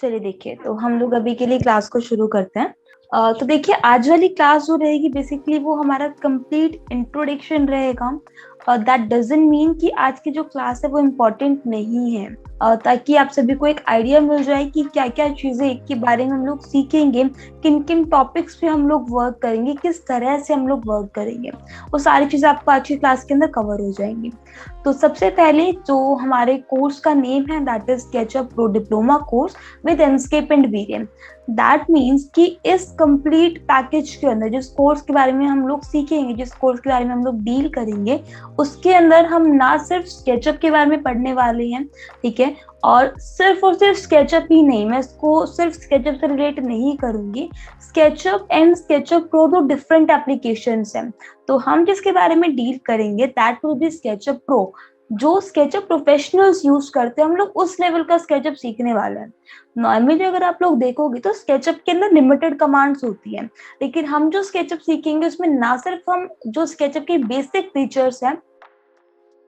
चलिए देखिए, तो हम लोग अभी के लिए क्लास को शुरू करते हैं। तो देखिए, आज वाली क्लास जो रहेगी बेसिकली वो हमारा कंप्लीट इंट्रोडक्शन रहेगा। दैट डजंट मीन कि आज की जो क्लास है वो इम्पोर्टेंट नहीं है, ताकि आप सभी को एक आइडिया मिल जाए कि क्या क्या चीजें के बारे में हम लोग सीखेंगे, किन किन टॉपिक्स पे हम लोग वर्क करेंगे, किस तरह से हम लोग वर्क करेंगे, वो सारी चीजें आपको आज की क्लास के अंदर कवर हो जाएंगी। तो सबसे पहले जो हमारे कोर्स का नेम है that is SketchUp pro diploma course with Enscape and Vray. That means कि इस कंप्लीट पैकेज के अंदर जिस कोर्स के बारे में हम लोग सीखेंगे, जिस कोर्स के बारे में हम लोग डील करेंगे, उसके अंदर हम ना सिर्फ स्केचअप के बारे में पढ़ने वाले हैं, ठीक है, और सिर्फ स्केचअप ही नहीं, मैं इसको सिर्फ स्केचअप से रिलेट नहीं करूंगी। स्केचअप एंड स्केचअप प्रो दो डिफरेंट एप्लीकेशंस हैं। तो हम जिसके बारे में डील करेंगे that will be SketchUp pro, जो स्केचअप प्रोफेशनल्स यूज करते हैं, हम लोग उस लेवल का स्केचअप सीखने वाले हैं। नॉर्मली अगर आप लोग देखोगे तो स्केचअप के अंदर लिमिटेड कमांड्स होती हैं, लेकिन हम जो स्केचअप सीखेंगे उसमें ना सिर्फ हम जो स्केचअप के बेसिक फीचर्स हैं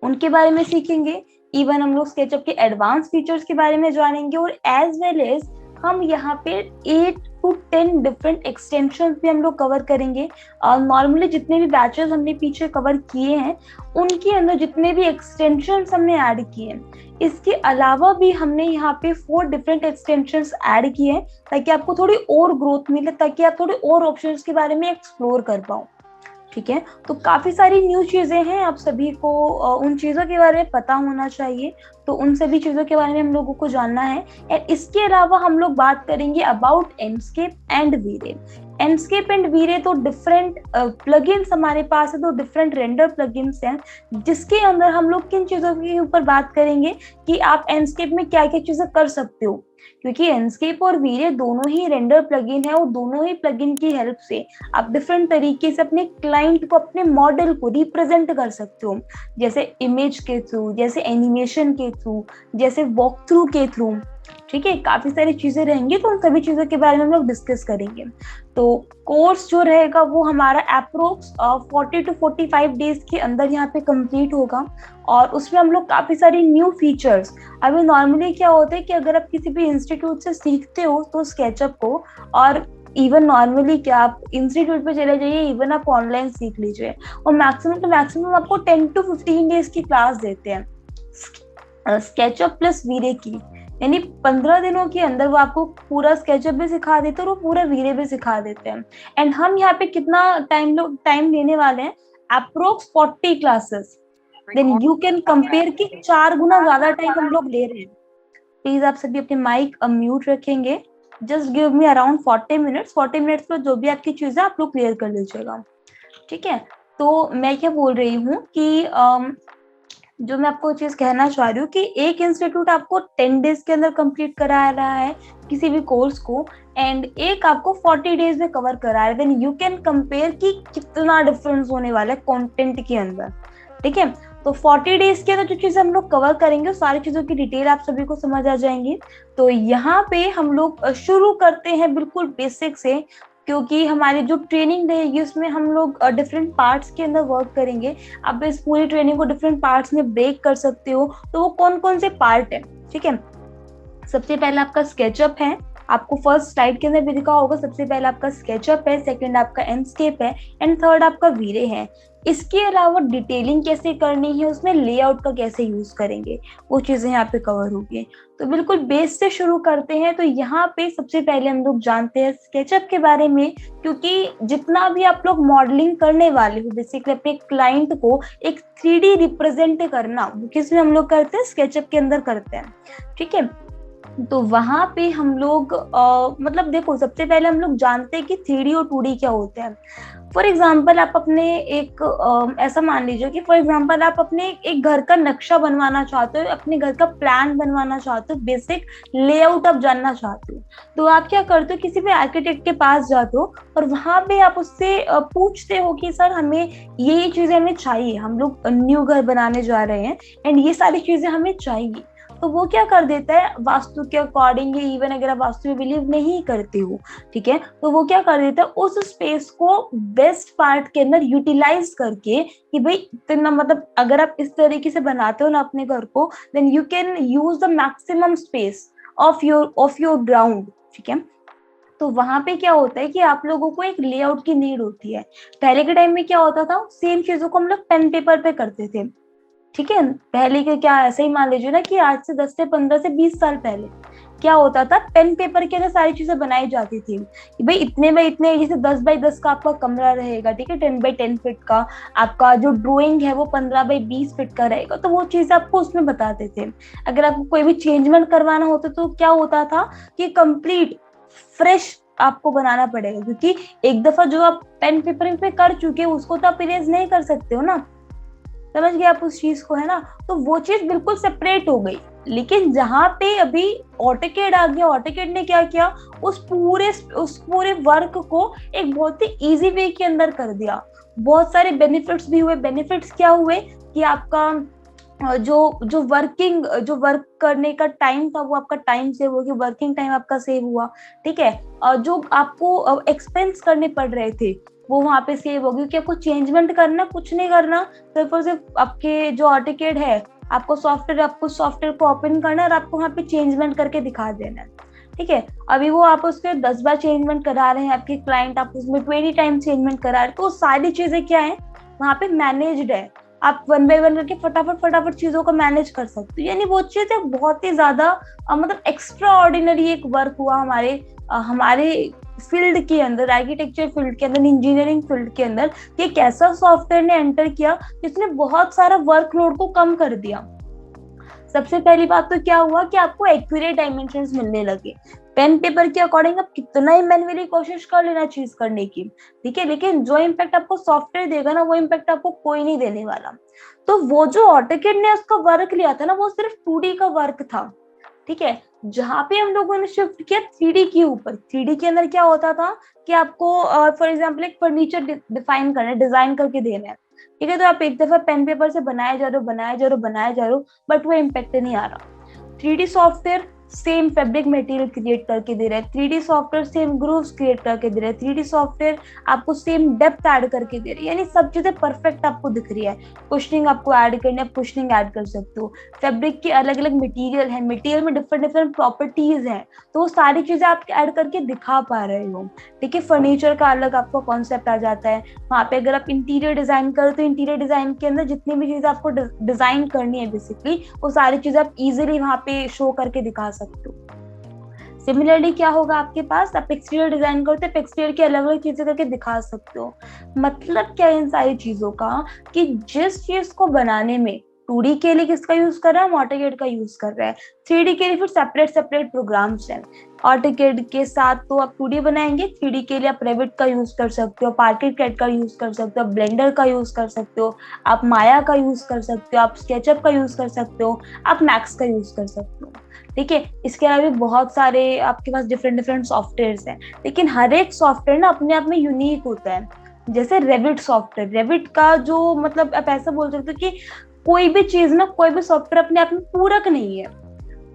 उनके बारे में सीखेंगे, इवन हम लोग स्केचअप के एडवांस फीचर्स के बारे में जानेंगे, और एज वेल एज हम यहाँ पे 8 to 10 डिफरेंट एक्सटेंशन भी हम लोग कवर करेंगे। नॉर्मली जितने भी बैचेस हमने पीछे कवर किए हैं उनके अंदर जितने भी एक्सटेंशन हमने ऐड किए हैं, इसके अलावा भी हमने यहाँ पे 4 डिफरेंट एक्सटेंशन ऐड किए हैं, ताकि आपको थोड़ी और ग्रोथ मिले, ताकि आप थोड़ी और ऑप्शंस के बारे में एक्सप्लोर कर पाओ। ठीक है, तो काफी सारी न्यू चीजें हैं, आप सभी को उन चीजों के बारे में पता होना चाहिए, तो उन सभी चीजों के बारे में हम लोगों को जानना है। एंड इसके अलावा हम लोग बात करेंगे अबाउट एंडस्केप एंड वीरे। एंडस्केप एंड वीरे तो डिफरेंट प्लगइन्स हमारे पास है, तो डिफरेंट रेंडर प्लगइन्स हैं, जिसके अंदर हम लोग किन चीजों के ऊपर बात करेंगे कि आप एंडस्केप में क्या क्या चीजें कर सकते हो, क्योंकि एंडस्केप और वीरे दोनों ही रेंडर प्लगइन है, और दोनों ही प्लगइन की हेल्प से आप डिफरेंट तरीके से अपने क्लाइंट को, अपने मॉडल को रिप्रेजेंट कर सकते हो, जैसे इमेज के थ्रू, जैसे एनिमेशन के थ्रू, जैसे वॉक थ्रू के थ्रू। ठीक है, काफी सारी चीजें रहेंगी, तो उन सभी चीजों के बारे में हम लोग डिस्कस करेंगे। तो कोर्स जो रहेगा वो हमारा अप्रोक्स 40 to 45 डेज के अंदर यहाँ पे कंप्लीट होगा, और उसमें हम लोग काफी सारी न्यू फीचर्स, अभी नॉर्मली क्या होता है कि अगर आप किसी भी इंस्टीट्यूट से सीखते हो तो स्केचअप को, और इवन नॉर्मली क्या आप इंस्टीट्यूट पे चले जाइए, इवन आप ऑनलाइन सीख लीजिए, और मैक्सिमम टू मैक्सिमम आपको 10 to 15 डेज की क्लास देते हैं स्केचअप प्लस वीरे की, यानी 15 दिनों के अंदर वो आपको पूरा स्केचअप भी सिखा देते हैं और वो पूरा वीरे भी सिखा देते हैं। एंड हम यहाँ पे कितना टाइम लेने वाले हैं, approx 40 classes, then you can compare कि 4 गुना ज्यादा टाइम हम लोग ले रहे हैं। प्लीज आप सभी अपने माइक म्यूट रखेंगे, just give me around 40 minutes. 40 minutes में जो भी आपकी चीजें आप लोग क्लियर कर लीजिएगा, ठीक है। तो मैं क्या बोल रही हूँ कि जो मैं आपको चीज कहना चाह रही हूँ कि एक इंस्टीट्यूट आपको 10 डेज के अंदर कंप्लीट करा रहा है किसी भी कोर्स को, एंड एक आपको 40 डेज में कवर करा रहा है, देन यू कैन कंपेयर कि कितना डिफरेंस होने वाला है कंटेंट के अंदर। ठीक है, तो 40 डेज के अंदर जो चीजें हम लोग कवर करेंगे सारी चीजों की डिटेल आप सभी को समझ आ जाएंगी। तो यहाँ पे हम लोग शुरू करते हैं बिल्कुल बेसिक से, क्योंकि हमारी जो ट्रेनिंग रहेगी उसमें हम लोग डिफरेंट पार्ट्स के अंदर वर्क करेंगे। आप इस पूरी ट्रेनिंग को डिफरेंट पार्ट्स में ब्रेक कर सकते हो, तो वो कौन कौन से पार्ट है। ठीक है, सबसे पहले आपका स्केचअप है, आपको फर्स्ट स्लाइड के अंदर भी दिखा होगा, सबसे पहले आपका स्केचअप है, सेकंड आपका एंडस्केप है, एंड थर्ड आपका वीरे है। इसके अलावा डिटेलिंग कैसे करनी है, उसमें लेआउट का कैसे यूज करेंगे, वो चीजें यहाँ पे कवर होगी। तो बिल्कुल बेस से शुरू करते हैं। तो यहाँ पे सबसे पहले हम लोग जानते हैं स्केचअप के बारे में, क्योंकि जितना भी आप लोग मॉडलिंग करने वाले हो बेसिकली अपने क्लाइंट को एक 3D रिप्रेजेंट करना, वो किसमें हम लोग करते हैं, स्केचअप के अंदर करते हैं। ठीक है, तो वहां पे हम लोग मतलब देखो, सबसे पहले हम लोग जानते हैं कि 3D और 2D क्या होता है। फॉर एग्जाम्पल आप अपने एक ऐसा मान लीजिए कि फॉर एग्जाम्पल आप अपने एक घर का नक्शा बनवाना चाहते हो, अपने घर का प्लान बनवाना चाहते हो, बेसिक लेआउट आप जानना चाहते हो, तो आप क्या करते हो, किसी भी आर्किटेक्ट के पास जाते हो और वहां पे आप उससे पूछते हो कि सर हमें ये चीजें हमें चाहिए, हम लोग न्यू घर बनाने जा रहे हैं एंड ये सारी चीजें हमें चाहिए। तो वो क्या कर देता है, वास्तु के अकॉर्डिंग, इवन अगर आप वास्तु में बिलीव नहीं करते हो, ठीक है, तो वो क्या कर देता है, उस स्पेस को बेस्ट पार्ट के अंदर यूटिलाइज करके कि भाई इतना, मतलब अगर आप इस तरीके से बनाते हो ना अपने घर को, then you can use the maximum space, of your ground, ठीक है। तो वहां पे क्या होता है कि आप लोगों को एक लेआउट की नीड होती है। पहले के टाइम में क्या होता था, सेम चीजों को हम लोग पेन पेपर पे करते थे, ठीक है। पहले के क्या, ऐसे ही मान लीजिए ना कि आज से 10 से 15 से 20 साल पहले क्या होता था, पेन पेपर के अंदर सारी चीजें बनाई जाती थी कि भाई इतने बाई इतने, जैसे 10 बाई 10 का आपका कमरा रहेगा, ठीक है, 10 बाई 10 फीट का। आपका जो ड्राइंग है वो 15 बाई 20 फीट का रहेगा, तो वो चीज आपको उसमें बताते थे। अगर आपको कोई भी चेंजमेंट करवाना होता तो क्या होता था कि कंप्लीट फ्रेश आपको बनाना पड़ेगा, क्योंकि एक दफा जो आप पेन पेपर पे कर चुके हो उसको तो आप इरेज नहीं कर सकते हो ना, समझ गए आप उस चीज को, है ना। तो वो चीज बिल्कुल सेपरेट हो गई। लेकिन जहां पे अभी ऑटोकैड आ गया, ऑटोकैड ने क्या किया, उस पूरे वर्क को एक बहुत ही इजी वे के अंदर कर दिया। बहुत सारे बेनिफिट्स भी हुए। बेनिफिट्स क्या हुए कि आपका जो वर्क करने का टाइम था वो आपका टाइम सेव हो गया, वर्किंग टाइम आपका सेव हुआ, ठीक है। जो आपको एक्सपेंस करने पड़ रहे थे वो वहां पे सेव हो गई, कि आपको चेंजमेंट करना, कुछ नहीं करना, सिर्फ और सिर्फ आपके जो ऑटोकैड है, आपको सॉफ्टवेयर को ओपन करना और आपको वहां पे चेंजमेंट करके दिखा देना है, ठीक है। अभी वो आप उसके 10 बार चेंजमेंट करा रहे हैं, आपके क्लाइंट आप उसमें 20 टाइम चेंजमेंट करा रहे हैं, तो सारी चीजें क्या है वहां पे मैनेज्ड है। आप 1 बाय 1 करके फटाफट फटाफट चीजों को मैनेज कर सकते हो। यानी वो चीज एक बहुत ही ज्यादा मतलब एक्स्ट्रा ऑर्डिनरी एक वर्क हुआ हमारे फील्ड के अंदर, आर्किटेक्चर फील्ड के अंदर, इंजीनियरिंग फील्ड के अंदर, कि एक ऐसा सॉफ्टवेयर ने एंटर किया जिसने बहुत सारा वर्कलोड को कम कर दिया। सबसे पहली बात तो क्या हुआ कि आपको एक्यूरेट डायमेंशंस मिलने लगे। पेन पेपर के अकॉर्डिंग आप कितना ही मैन्युअली कोशिश कर लेना चीज करने की, ठीक है, लेकिन जो इम्पैक्ट आपको सॉफ्टवेयर देगा ना, वो इम्पैक्ट आपको कोई नहीं देने वाला। तो वो जो ऑटोकैड ने उसका वर्क लिया था ना, वो सिर्फ 2D का वर्क था, ठीक है। जहां पे हम लोगों ने शिफ्ट किया 3D के ऊपर। 3D के अंदर क्या होता था कि आपको फॉर एग्जाम्पल एक फर्नीचर डिफाइन करना है, डिजाइन करके देना है, ठीक है। तो आप एक दफा पेन पेपर से बनाए जा रहे हो, बट वो इम्पेक्ट नहीं आ रहा। 3D software same fabric material create करके दे रहा है, 3D software same grooves create करके दे रहा है, 3D सॉफ्टवेयर आपको सेम डेप्थ ऐड करके दे रहा है, यानी सब चीजें परफेक्ट आपको दिख रही है। कुशनिंग आपको ऐड करनी है, कुशनिंग ऐड कर सकते हो। फैब्रिक के अलग अलग मटेरियल है, मटेरियल में डिफरेंट डिफरेंट प्रॉपर्टीज हैं, तो वो सारी चीजें आप ऐड करके दिखा पा रहे हो, ठीक है। फर्नीचर का अलग आपको कॉन्सेप्ट आ जाता है वहां पे। अगर आप इंटीरियर डिजाइन करो तो इंटीरियर डिजाइन के अंदर जितनी भी चीजें आपको डिजाइन करनी है बेसिकली, वो सारी चीजें आप इजीली वहां पे शो करके दिखा सकते हो। सिमिलरली क्या होगा आपके पास, आप एक्सटीरियर डिजाइन करते हैं, एक्सटीरियर की अलग अलग चीजें करके दिखा सकते हो। मतलब क्या इन सारी चीजों का, कि जिस चीज को बनाने में 2D के लिए किसका यूज कर रहा है, हम ऑटोकैड का यूज कर रहे हैं। 3D के लिए फिर सेपरेट सेपरेट प्रोग्राम्स हैं। ऑटोकैड के साथ तो आप 2D बनाएंगे, 3D के लिए आप रेविट का यूज कर सकते हो, आप आर्किकैड का यूज कर सकते हो, आप ब्लेंडर का यूज कर सकते हो, आप माया का यूज कर सकते हो, आप स्केचअप का यूज कर सकते हो, आप मैक्स का यूज कर सकते हो, ठीक है। इसके अलावा भी बहुत सारे आपके पास डिफरेंट डिफरेंट सॉफ्टवेयर हैं, लेकिन हर एक सॉफ्टवेयर ना अपने आप में यूनिक होता है। जैसे रेविट सॉफ्टवेयर, रेविट का जो मतलब आप ऐसा बोल सकते हो कि कोई भी चीज ना, कोई भी सॉफ्टवेयर अपने आप में पूरक नहीं है।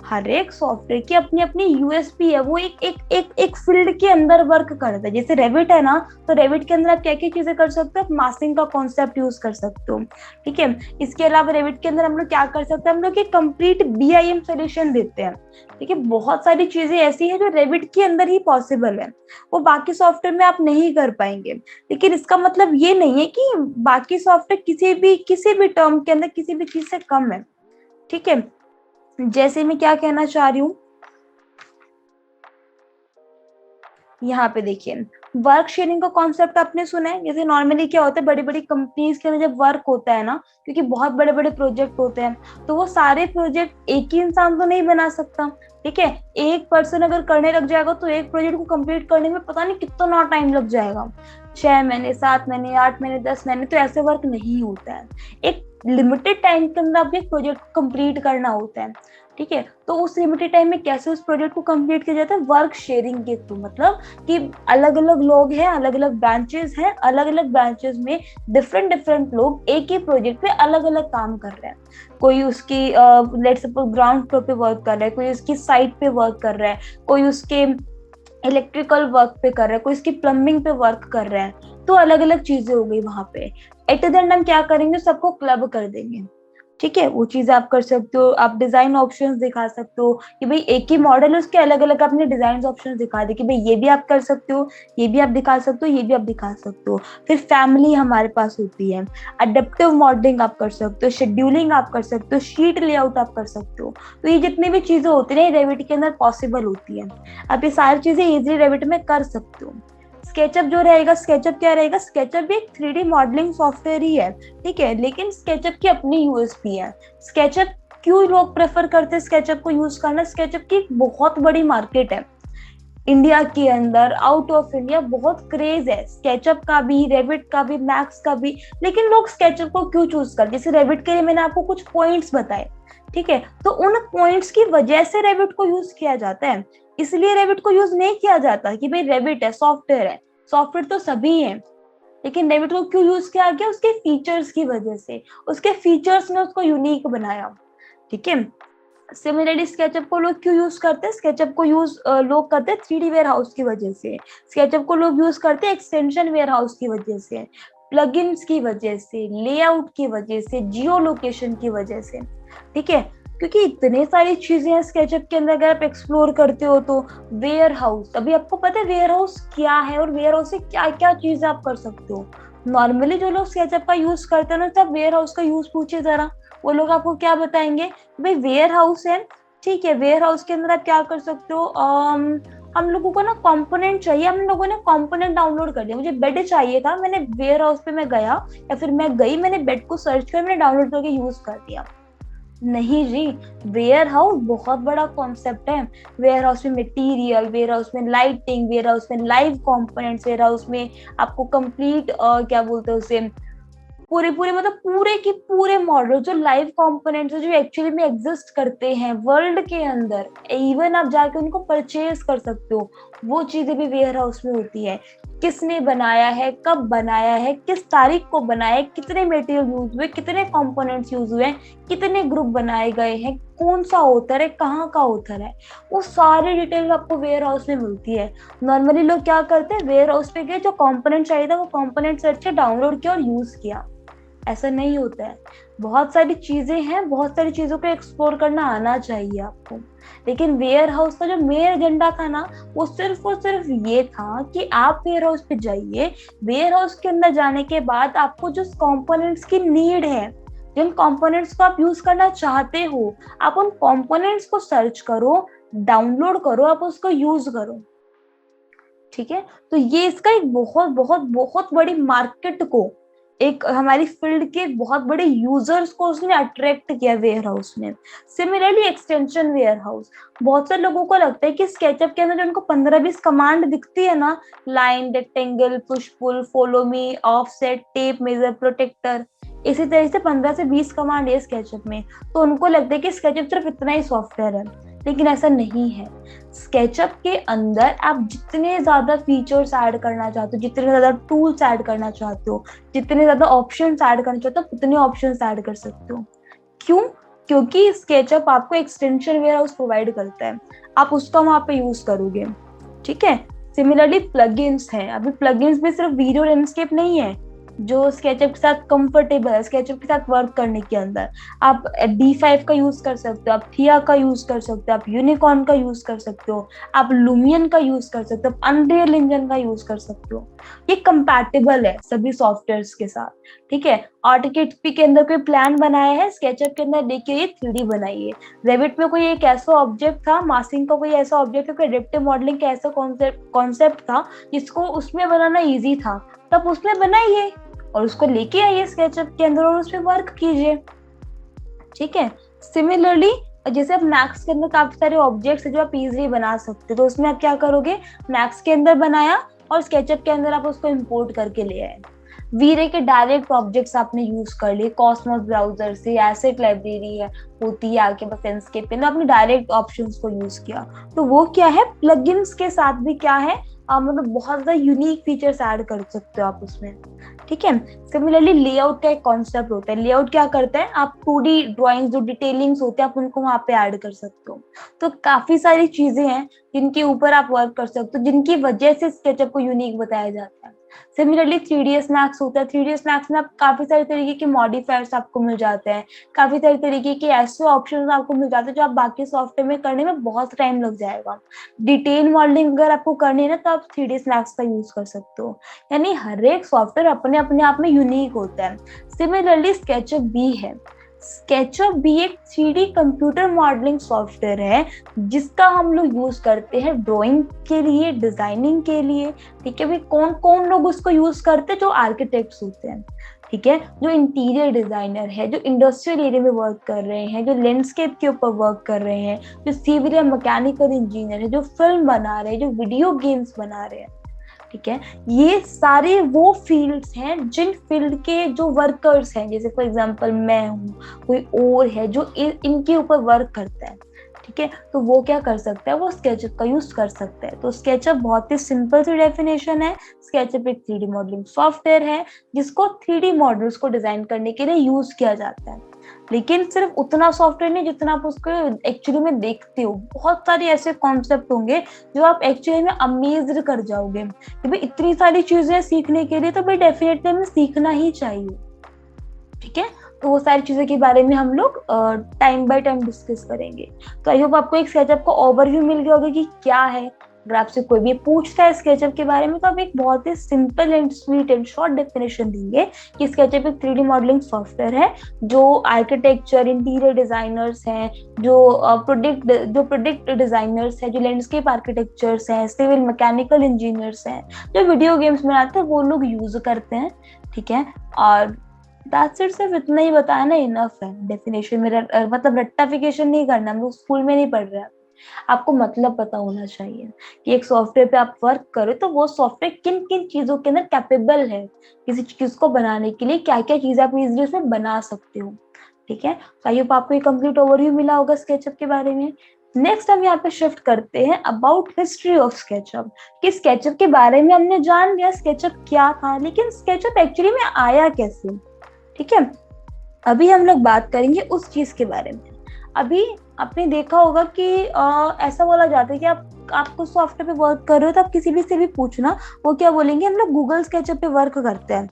हर एक सॉफ्टवेयर की अपनी अपनी यूएसपी है, वो एक एक एक एक फील्ड के अंदर वर्क करता है। जैसे रेविट है ना, तो रेविट के अंदर आप क्या क्या चीजें कर सकते हो, आप मास्किंग का कॉन्सेप्ट यूज कर सकते हो, ठीक है। इसके अलावा रेविट के अंदर हम लोग क्या कर सकते हैं, हम लोग एक कंप्लीट BIM सोल्यूशन देते हैं, ठीक है। बहुत सारी चीजें ऐसी है जो रेविट के अंदर ही पॉसिबल है, वो बाकी सॉफ्टवेयर में आप नहीं कर पाएंगे। लेकिन इसका मतलब ये नहीं है कि बाकी सॉफ्टवेयर किसी भी टर्म के अंदर किसी भी चीज से कम है, ठीक है। जैसे मैं क्या कहना चाह रही हूँ, यहाँ पे देखिए, वर्क शेयरिंग का कॉन्सेप्ट आपने सुना है। जैसे नॉर्मली क्या होता है, बड़ी बड़ी कंपनीज के अंदर जब वर्क होता है ना, क्योंकि बहुत बड़े बड़े प्रोजेक्ट होते हैं, तो वो सारे प्रोजेक्ट एक ही इंसान तो नहीं बना सकता, ठीक है। एक पर्सन अगर करने लग जाएगा तो एक प्रोजेक्ट को कंप्लीट करने में पता नहीं कितना टाइम लग जाएगा, 6 महीने, 7 महीने, 8 महीने, 10 महीने, तो ऐसे वर्क नहीं होता है। एक लिमिटेड टाइम के अंदर आपको एक प्रोजेक्ट को कंप्लीट करना होता है, ठीक है। तो उस लिमिटेड टाइम में कैसे उस प्रोजेक्ट को कंप्लीट किया जाता है, वर्क शेयरिंग के थ्रू। मतलब कि अलग अलग लोग हैं, अलग अलग ब्रांचेस हैं, अलग अलग ब्रांचेस में डिफरेंट डिफरेंट लोग एक ही प्रोजेक्ट पे अलग अलग काम कर रहे हैं। कोई उसकी लेट्स सपोज ग्राउंड फ्लोर पे वर्क कर रहा है, कोई उसकी साइट पे वर्क कर रहा है, कोई उसके इलेक्ट्रिकल वर्क पे कर रहा है, कोई इसकी प्लम्बिंग पे वर्क कर रहा है। तो अलग अलग चीजें हो गई वहां पे। एट द एंड हम क्या करेंगे, सबको क्लब कर देंगे। ठीक है, वो चीजें आप कर सकते हो। आप डिजाइन ऑप्शंस दिखा सकते हो कि भाई एक ही मॉडल है, उसके अलग अलग अपने डिजाइन ऑप्शंस दिखा दे कि भाई ये भी आप कर सकते हो, ये भी आप दिखा सकते हो, ये भी आप दिखा सकते हो। फिर फैमिली हमारे पास होती है, अडेप्टिव मॉडलिंग आप कर सकते हो, शेड्यूलिंग आप कर सकते हो, शीट लेआउट आप कर सकते हो। तो ये जितनी भी चीजें होती है रेविट के अंदर पॉसिबल होती है, आप ये सारी चीजें इजिली रेविट में कर सकते हो। स्केचअप जो रहेगा, स्केचअप क्या रहेगा, स्केचअप भी एक 3D मॉडलिंग सॉफ्टवेयर ही है, ठीक है, लेकिन स्केचअप की अपनी यूएसपी है। स्केचअप क्यों लोग प्रेफर करते हैं स्केचअप को यूज करना, स्केचअप की एक बहुत बड़ी मार्केट है इंडिया के अंदर, आउट ऑफ इंडिया बहुत क्रेज है स्केचअप का भी, रेविट का भी, मैक्स का भी। लेकिन लोग स्केचअप को क्यों चूज करते हैं, जैसे रेविट के लिए मैंने आपको कुछ पॉइंट्स बताए, ठीक है, तो उन पॉइंट्स की वजह से रेविट को यूज किया जाता है। इसलिए रेविट को यूज नहीं किया जाता कि भाई रेविट है, सॉफ्टवेयर है, सॉफ्टवेयर तो सभी है, लेकिन रेविट को क्यों यूज किया गया, उसके फीचर्स की वजह से, उसके फीचर्स ने उसको यूनिक बनाया, ठीक है। सिमिलरली स्केचअप को लोग क्यों यूज करते हैं, स्केचअप को यूज लोग करते हैं 3D वेयर हाउस की वजह से, स्केचअप को लोग यूज करते हैं एक्सटेंशन वेयर हाउस की वजह से, प्लगइन्स की वजह से, लेआउट की वजह से, जियो लोकेशन की वजह से, ठीक है, क्योंकि इतने सारी चीजें हैं स्केचअप के अंदर। अगर आप एक्सप्लोर करते हो तो वेयर हाउस, अभी आपको पता है वेयर हाउस क्या है और वेयर हाउस से क्या क्या चीजें आप कर सकते हो। नॉर्मली जो लोग स्केचअप का यूज करते हैं ना, सब वेयर हाउस का यूज पूछे जरा, वो लोग आपको क्या बताएंगे, भाई वेयर हाउस है, ठीक है, वेयर हाउस के अंदर आप क्या कर सकते हो, हम लोगों को ना कंपोनेंट चाहिए, हम लोगों ने कंपोनेंट डाउनलोड कर दिया, मुझे बेड चाहिए था, मैंने वेयर हाउस पे मैं गया या फिर मैं गई, मैंने बेड को सर्च कर, मैंने डाउनलोड करके यूज कर दिया। नहीं जी, वेयर हाउस बहुत बड़ा कॉन्सेप्ट है। वेयर हाउस में मटेरियल, वेयर हाउस में लाइटिंग, वेयर हाउस में लाइव कंपोनेंट्स, वेयर हाउस में आपको कंप्लीट क्या बोलते हैं उसे, पूरे पूरे मतलब पूरे के पूरे मॉडल जो लाइव कंपोनेंट्स है, जो एक्चुअली में एग्जिस्ट करते हैं वर्ल्ड के अंदर, इवन आप जाके उनको परचेज कर सकते हो, वो चीजें भी वेयर हाउस में होती है। किसने बनाया है, कब बनाया है, किस तारीख को बनाया है, कितने मटेरियल यूज हुए, कितने कंपोनेंट्स यूज हुए, कितने ग्रुप बनाए गए हैं, कौन सा ऑथर है, कहाँ का ऑथर है, वो सारी डिटेल आपको वेयर हाउस में मिलती है। नॉर्मली लोग क्या करते हैं, वेयर हाउस पे गए, जो कंपोनेंट चाहिए था वो कंपोनेंट सर्च से डाउनलोड किया और यूज किया, ऐसा नहीं होता है। बहुत सारी चीजें हैं, बहुत सारी चीजों को एक्सप्लोर करना आना चाहिए आपको। लेकिन वेयर हाउस का जो मेन एजेंडा था ना, वो सिर्फ और सिर्फ ये था कि आप वेयर हाउस पे जाइए, वेयर हाउस के अंदर जाने के बाद आपको जो कंपोनेंट्स की नीड है, जिन कंपोनेंट्स को आप यूज करना चाहते हो, आप उन कंपोनेंट्स को सर्च करो, डाउनलोड करो, आप उसको यूज करो, ठीक है। तो ये इसका एक बहुत बहुत बहुत बड़ी मार्केट को, एक हमारी फील्ड के बहुत बड़े यूजर्स को उसने अट्रैक्ट किया वेयर हाउस ने। सिमिलरली एक्सटेंशन वेयर हाउस, बहुत से लोगों को लगता है कि स्केचअप के अंदर जो उनको 15-20 कमांड दिखती है ना, line, rectangle, push pull, follow me, offset, tape measure, protractor, इसी तरह से 15 से 20 कमांड है स्केचअप में, तो उनको लगता है कि स्केचअप सिर्फ इतना ही सॉफ्टवेयर है, लेकिन ऐसा नहीं है। स्केचअप के अंदर आप जितने ज्यादा फीचर्स ऐड करना चाहते हो, जितने ज्यादा टूल्स ऐड करना चाहते हो, जितने ज्यादा ऑप्शंस ऐड करना चाहते हो, उतने ऑप्शंस ऐड कर सकते हो। क्यों? क्योंकि स्केचअप आपको एक्सटेंशन वेयर हाउस प्रोवाइड करता है, आप उसका वहां पे यूज करोगे, ठीक है। सिमिलरली प्लगइन्स हैं, अभी प्लगइन्स में सिर्फ वीडियो लैंडस्केप नहीं है जो स्केचअप के साथ कंफर्टेबल है, स्केचअप के साथ वर्क करने के अंदर आप D5 का यूज कर सकते हो, आप थिया का यूज कर सकते हो, आप यूनिकॉर्न का यूज कर सकते हो, आप लुमियन का यूज कर सकते हो, आप अनरियल इंजन का यूज कर सकते हो। ये कंपैटिबल है सभी सॉफ्टवेयर्स के साथ, ठीक है। आर्टिकेट के अंदर कोई प्लान बनाया है, स्केचअप के अंदर देखिए ये 3D बनाइए। रेविट में कोई एक ऐसा ऑब्जेक्ट था, मासिंग का कोई ऐसा ऑब्जेक्ट, कोई एडेप्टिव मॉडलिंग का ऐसा कॉन्सेप्ट था जिसको उसमें बनाना ईजी था, तब उसमें बनाइए और उसको लेके आइए स्केचअप के अंदर और उस पर वर्क कीजिए, ठीक है। सिमिलरली जैसे आप मैक्स के अंदर काफी सारे ऑब्जेक्ट्स है जो आप इजीली बना सकते हो, तो उसमें आप क्या करोगे, मैक्स के अंदर बनाया और स्केचअप के अंदर आप उसको इंपोर्ट करके ले आए। वीरे के डायरेक्ट ऑब्जेक्ट्स आपने यूज कर लिए कॉस्मोस ब्राउजर से, एसेट लाइब्रेरी है होती है आपके पास सेंसकेप पे, आपने डायरेक्ट ऑप्शंस को यूज किया। तो वो क्या है, प्लगइन्स के साथ भी क्या है, आप मतलब बहुत ज्यादा यूनिक फीचर्स ऐड कर सकते हो आप उसमें, ठीक है। सिमिलरली लेआउट का एक कॉन्सेप्ट होता है, लेआउट क्या करता है, आप 2D ड्राइंग्स जो डिटेलिंग्स होते हैं आप उनको वहां पे ऐड कर सकते हो। तो काफी सारी चीजें हैं जिनके ऊपर आप वर्क कर सकते हो, जिनकी वजह से स्केचअप को यूनिक बताया जाता है। सिमिलरली 3ds मैक्स होता है, 3ds मैक्स में आप काफी सारे तरीके के मॉडिफायर्स आपको मिल जाते हैं, काफी सारे तरीके के ऐसे ऑप्शंस आपको मिल जाते हैं जो आप बाकी सॉफ्टवेयर में करने में बहुत टाइम लग जाएगा। डिटेल मॉडलिंग अगर आपको करनी है ना तो आप 3ds मैक्स का यूज कर सकते हो। यानी हर एक सॉफ्टवेयर अपने अपने आप में यूनिक होता है। सिमिलरली स्केचअप भी है। स्केचअप भी एक 3D कंप्यूटर मॉडलिंग सॉफ्टवेयर है जिसका हम लोग यूज करते हैं ड्राइंग के लिए, डिजाइनिंग के लिए। ठीक है भाई, कौन कौन लोग उसको यूज करते हैं? जो आर्किटेक्ट्स होते हैं, ठीक है, जो इंटीरियर डिजाइनर है, जो इंडस्ट्रियल एरिया में वर्क कर रहे हैं, जो लैंडस्केप के ऊपर वर्क कर रहे हैं, जो सिविल या मैकेनिकल इंजीनियर है, जो फिल्म बना रहे हैं, जो वीडियो गेम्स बना रहे हैं। ठीक है, ये सारे वो फील्ड्स हैं जिन फील्ड के जो वर्कर्स हैं, जैसे फॉर एग्जांपल मैं हूँ, कोई और है जो इनके ऊपर वर्क करता है। ठीक है, तो वो क्या कर सकता है? वो स्केचअप का यूज कर सकता है। तो स्केचअप बहुत ही सिंपल सी डेफिनेशन है। स्केचअप एक 3D मॉडलिंग सॉफ्टवेयर है जिसको 3D मॉडल्स को डिजाइन करने के लिए यूज किया जाता है। लेकिन सिर्फ उतना सॉफ्टवेयर नहीं जितना आप उसको एक्चुअली में देखते हो। बहुत सारे ऐसे कॉन्सेप्ट होंगे जो आप एक्चुअली में अमेज्ड कर जाओगे कि भाई इतनी सारी चीजें सीखने के लिए तो भाई डेफिनेटली हमें सीखना ही चाहिए। ठीक है, तो वो सारी चीजों के बारे में हम लोग टाइम बाय टाइम डिस्कस करेंगे। तो आई होप आपको एक स्केचअप का ओवरव्यू मिल गया होगा कि क्या है। अगर आपसे कोई भी पूछता है स्केचअप के बारे में तो आप एक बहुत ही simple and sweet and short definition देंगे कि स्केचअप एक 3D मॉडलिंग सॉफ्टवेयर है जो आर्किटेक्चर, इंटीरियर डिजाइनर्स हैं, जो प्रोडक्ट डिजाइनर्स हैं, जो लैंडस्केप आर्किटेक्चर्स हैं, सिविल मैकेनिकल इंजीनियर्स हैं, जो वीडियो गेम्स बनाते हैं वो लोग यूज करते हैं। ठीक है, और दैट्स इट। सिर्फ इतना ही बताना इनफ है डेफिनेशन में। मतलब रट्टाफिकेशन नहीं करना, हम लोग स्कूल में नहीं पढ़ रहे हैं। आपको मतलब पता होना चाहिए कि एक सॉफ्टवेयर पे आप वर्क करो तो वो सॉफ्टवेयर किन किन चीजों के अंदर कैपेबल है, किसी चीज को बनाने के लिए क्या क्या चीजें आप इजीली उसमें बना सकते हो। ठीक है, तो आई होप आपको एक कंप्लीट ओवरव्यू मिला होगा स्केचअप के बारे में। नेक्स्ट हम यहाँ पे शिफ्ट करते हैं अबाउट हिस्ट्री ऑफ स्केचअप। कि स्केचअप के बारे में हमने जान लिया स्केचअप क्या था, लेकिन स्केचअप एक्चुअली में आया कैसे। ठीक है, अभी हम लोग बात करेंगे उस चीज के बारे में। अभी आपने देखा होगा कि ऐसा बोला जाता है कि आपको सॉफ्टवेयर पे वर्क कर रहे हो तो आप किसी भी से भी पूछना, वो क्या बोलेंगे? हम लोग गूगल स्केचअप पे वर्क करते हैं।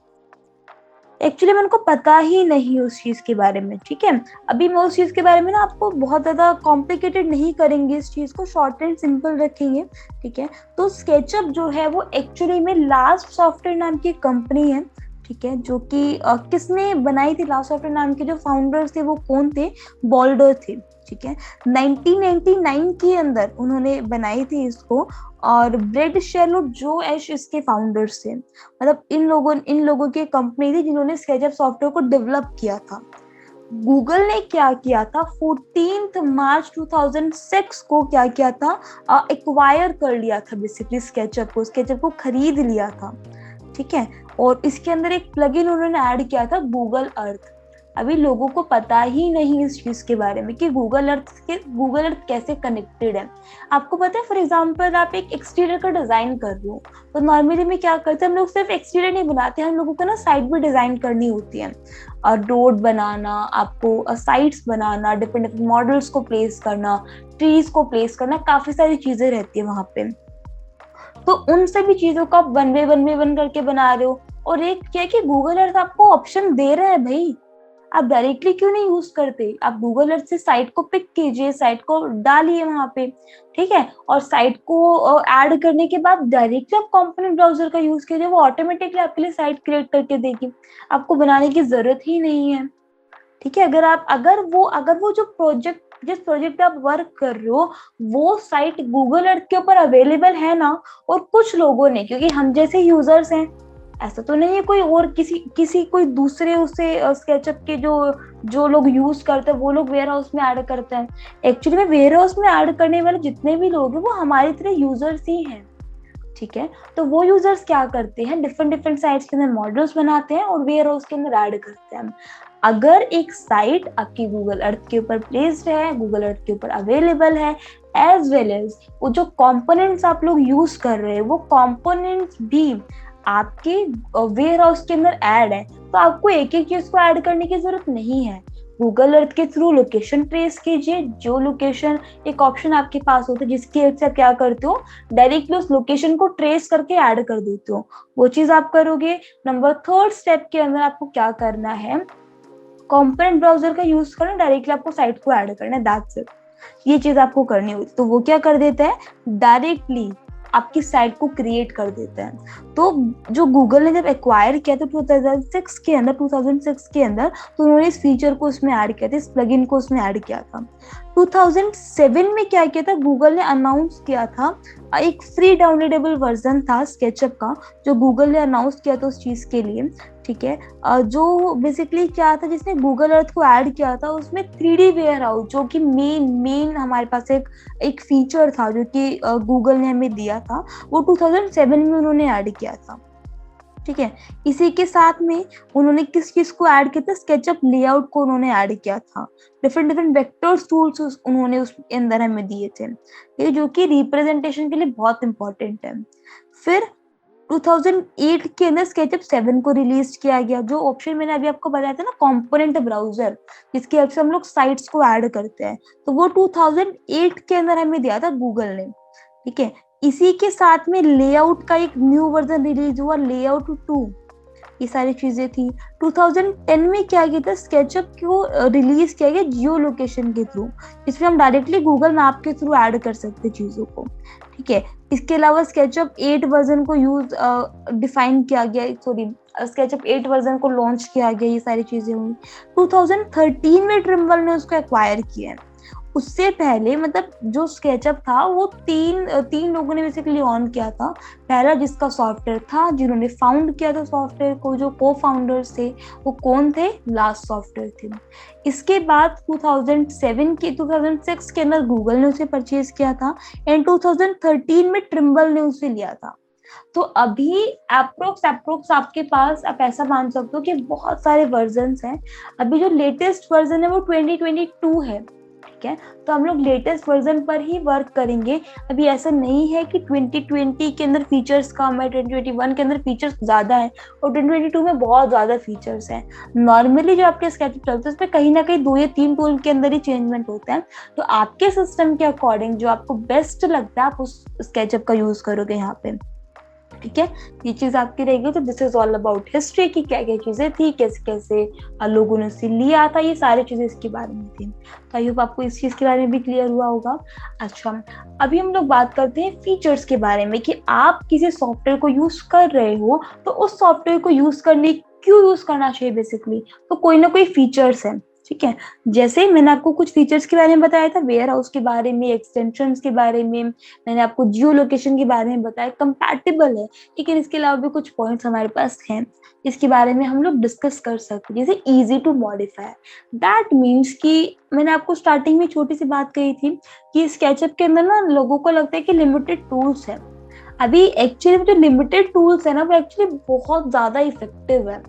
एक्चुअली में उनको पता ही नहीं उस चीज के बारे में। ठीक है, अभी मैं उस चीज के बारे में ना आपको बहुत ज्यादा कॉम्प्लिकेटेड नहीं करेंगे, इस चीज को शॉर्ट एंड सिंपल रखेंगे। ठीक है, तो स्केचअप जो है वो एक्चुअली में लास्ट सॉफ्टवेयर नाम की कंपनी है। ठीक है, जो कि किसने बनाई थी? लास्ट सॉफ्टवेयर नाम के जो फाउंडर्स थे वो कौन थे? बॉल्डर थे। ठीक है, 1999 के अंदर उन्होंने बनाई थी इसको, और ब्रेड शेलो जो एश इसके फाउंडर्स थे। मतलब इन लोगों की कंपनी थी जिन्होंने स्केचअप सॉफ्टवेयर को डेवलप किया था। गूगल ने क्या किया था? 14 मार्च 2006 को क्या किया था? एक्वायर कर लिया था बेसिकली स्केचअप को खरीद लिया था। ठीक है, और इसके अंदर एक प्लगइन उन्होंने ऐड किया था, गूगल अर्थ। अभी लोगों को पता ही नहीं इस चीज के बारे में कि गूगल अर्थ कैसे कनेक्टेड है। आपको पता है, फॉर एग्जांपल आप एक एक्सटीरियर का डिजाइन कर रहे हो तो नॉर्मली में क्या करते हैं हम लोग? सिर्फ एक्सटीरियर नहीं बनाते, हम लोगों को ना साइड भी डिजाइन करनी होती है। रोड बनाना, आपको साइट्स बनाना, डिफरेंट मॉडल्स को प्लेस करना, ट्रीज को प्लेस करना, काफी सारी चीजें रहती है वहां पे। तो उन सभी चीजों को आप वन बाय वन करके बना रहे हो। और एक क्या है कि गूगल अर्थ आपको ऑप्शन दे रहा है भाई, आप डायरेक्टली क्यों नहीं यूज करते? आप गूगल अर्थ से साइट को पिक कीजिए, साइट को डालिए वहां पे। ठीक है, और साइट को ऐड करने के बाद डायरेक्टली आप कंपोनेंट ब्राउजर का यूज कीजिए, वो ऑटोमेटिकली आपके लिए साइट क्रिएट करके देगी, आपको बनाने की जरूरत ही नहीं है। ठीक है, अगर वो जिस प्रोजेक्ट पे आप वर्क कर रहे हो वो साइट गूगल अर्थ के ऊपर अवेलेबल है ना, और कुछ लोगों ने, क्योंकि हम जैसे यूजर्स हैं, ऐसा तो नहीं है कोई और कोई दूसरे उसे स्केचअप के जो लोग यूज करते हैं वो लोग वेयर हाउस में ऐड करते हैं। एक्चुअली में वेयर हाउस में ऐड करने वाले जितने भी लोग हैं वो हमारी तरह यूजर्स ही हैं। ठीक है, तो वो यूजर्स क्या करते हैं? डिफरेंट साइट्स के अंदर मॉडल्स बनाते हैं और वेयर हाउस के अंदर ऐड करते हैं। अगर एक साइट आपकी गूगल अर्थ के ऊपर प्लेस्ड है, गूगल अर्थ के ऊपर अवेलेबल है, एज वेल एज वो जो कंपोनेंट्स आप लोग यूज कर रहे हैं वो कंपोनेंट्स भी आपके वेयर हाउस के अंदर ऐड है, तो आपको एक एक चीज को ऐड करने की जरूरत नहीं है। गूगल अर्थ के थ्रू लोकेशन ट्रेस कीजिए, जो लोकेशन एक ऑप्शन आपके पास होता है जिसकी हेल्प से आप क्या करते हो, डायरेक्टली उस लोकेशन को ट्रेस करके ऐड कर देते हो, वो चीज आप करोगे। नंबर थर्ड स्टेप के अंदर आपको क्या करना है, कॉम्पोनेंट ब्राउजर का यूज करना, डायरेक्टली आपको साइट को ऐड करना है, दैट्स इट। ये चीज आपको करनी होती, तो वो क्या कर देता है, डायरेक्टली आपकी साइट को क्रिएट कर देता है। तो जो गूगल ने जब एक्वायर किया था 2006 के अंदर, तो उन्होंने इस फीचर को उसमें ऐड किया था, इस प्लगइन को उसमें ऐड किया था। 2007 में क्या किया था, गूगल ने अनाउंस किया था, एक फ्री डाउनलोडेबल वर्जन था स्केचअप का, जो गूगल ने अनाउंस किया था उस चीज के लिए, ठीक है। जो बेसिकली क्या था, जिसने गूगल अर्थ को ऐड किया था, उसमें 3D वेयर हाउस, जो कि मेन हमारे पास एक फीचर था जो कि गूगल ने हमें दिया था, वो 2007 में उन्होंने ऐड किया था, ठीक है। इसी के साथ में उन्होंने किस चीज को ऐड किया था, स्केचअप लेआउट को उन्होंने ऐड किया था, डिफरेंट वेक्टर्स टूल्स उन्होंने उसके अंदर हमें दिए थे, ये जो कि रिप्रेजेंटेशन के लिए बहुत इंपॉर्टेंट है। फिर 2008 के अंदर स्केचअप 7 को रिलीज किया गया, जो ऑप्शन मैंने अभी आपको बताया था ना, कंपोनेंट ब्राउजर, जिसकी हेल्प से हम लोग साइट्स को ऐड करते हैं, तो वो 2008 के अंदर हमें दिया था गूगल ने, ठीक है। इसी के साथ में लेआउट का एक न्यू वर्जन रिलीज हुआ, लेआउट 2, ये सारी चीजें थी। 2010 में क्या किया था, स्केचअप को रिलीज किया गया जियो लोकेशन के थ्रू, इसमें हम डायरेक्टली गूगल मैप के थ्रू ऐड कर सकते चीजों को, ठीक है। इसके अलावा स्केचअप 8 वर्जन को डिफाइन किया गया, स्केचअप 8 वर्जन को लॉन्च किया गया, ये सारी चीजें हुई। 2013 में ट्रिम्बल ने उसको एक्वायर किया है। उससे पहले मतलब जो स्केचअप था वो तीन लोगों ने बेसिकली ऑन किया था। पहला जिसका सॉफ्टवेयर था, जिन्होंने फाउंड किया था सॉफ्टवेयर को, जो को फाउंडर्स थे वो कौन थे, लास्ट सॉफ्टवेयर थे। इसके बाद 2006 के अंदर गूगल ने उसे परचेज किया था, एंड 2013 में ट्रिम्बल ने उसे लिया था। तो अभी अप्रोक्स आपके पास, आप ऐसा मान सकते हो कि बहुत सारे वर्जन्स हैं। अभी जो लेटेस्ट वर्जन है वो 2022 है, ठीक है। तो हम लोग लेटेस्ट वर्जन पर ही वर्क करेंगे। अभी ऐसा नहीं है कि 2020 के अंदर फीचर्स कम है, 2021 के अंदर फीचर्स ज्यादा है और 2022 में बहुत ज्यादा फीचर्स हैं। नॉर्मली जो आपके स्केचअप चलते हैं उसमें कहीं ना कहीं 2 या 3 टूल के अंदर ही चेंजमेंट होता है। तो आपके सिस्टम के अकॉर्डिंग जो आपको बेस्ट लगता है आप उस स्केचअप का यूज करोगे यहाँ पे, ठीक है। ये चीज आपकी रहेगी। तो this is all about history की क्या क्या चीजें थी, कैसे कैसे लोगों ने उसे लिया था, ये सारी चीजें इसके बारे में थी। तो आई होप आपको इस चीज के बारे में भी क्लियर हुआ होगा। अच्छा, अभी हम लोग बात करते हैं फीचर्स के बारे में कि आप किसी सॉफ्टवेयर को यूज कर रहे हो तो उस सॉफ्टवेयर को यूज करना चाहिए बेसिकली। तो कोई ना कोई फीचर्स है, ठीक है। जैसे मैंने आपको कुछ फीचर्स के बारे में बताया था, वेयर हाउस के बारे में, एक्सटेंशंस के बारे में, मैंने आपको जियो लोकेशन के बारे में बताया, कंपैटिबल है। लेकिन इसके अलावा भी कुछ पॉइंट्स हमारे पास हैं इसके बारे में हम लोग डिस्कस कर सकते हैं, जैसे easy to modify. That means कि मैंने आपको स्टार्टिंग में छोटी सी बात कही थी कि स्केचअप के अंदर ना लोगों को लगता है कि लिमिटेड टूल्स है। अभी एक्चुअली जो लिमिटेड टूल्स है ना वो एक्चुअली बहुत ज्यादा इफेक्टिव है।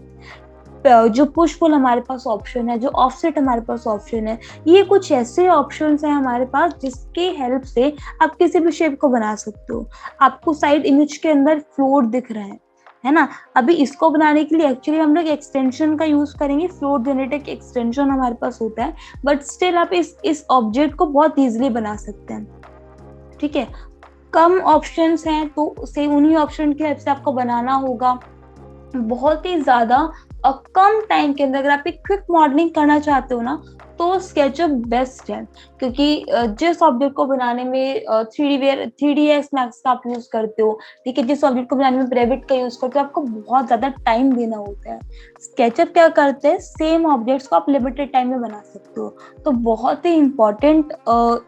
जो पुश पुल हमारे पास ऑप्शन है, जो ऑफसेट हमारे पास ऑप्शन है, ये कुछ ऐसे ऑप्शंस हैं हमारे पास जिसके हेल्प से आप किसी भी शेप को बना सकते हो। आपको साइड इमेज के अंदर फ्लोर दिख रहा है ना। अभी इसको बनाने के लिए एक्चुअली हम लोग एक्सटेंशन का यूज करेंगे, फ्लोर जनरेटर एक्सटेंशन हमारे पास होता है, बट स्टिल आप इस ऑब्जेक्ट को बहुत इजीली बना सकते हैं, ठीक है। कम ऑप्शंस हैं तो उसे उन्हीं ऑप्शन की हेल्प से आपको बनाना होगा बहुत ही ज्यादा कम टाइम के अंदर। अगर आप एक क्विक मॉडलिंग करना चाहते हो ना तो स्केचअप बेस्ट है, क्योंकि जिस ऑब्जेक्ट को बनाने में 3ds मैक्स का आप यूज करते हो, ठीक है, जिस ऑब्जेक्ट को बनाने में रेविट का यूज करते हो, आपको बहुत ज्यादा टाइम देना होता है। स्केचअप क्या करते हैं, सेम ऑब्जेक्ट्स को आप लिमिटेड टाइम में बना सकते हो। तो बहुत ही इंपॉर्टेंट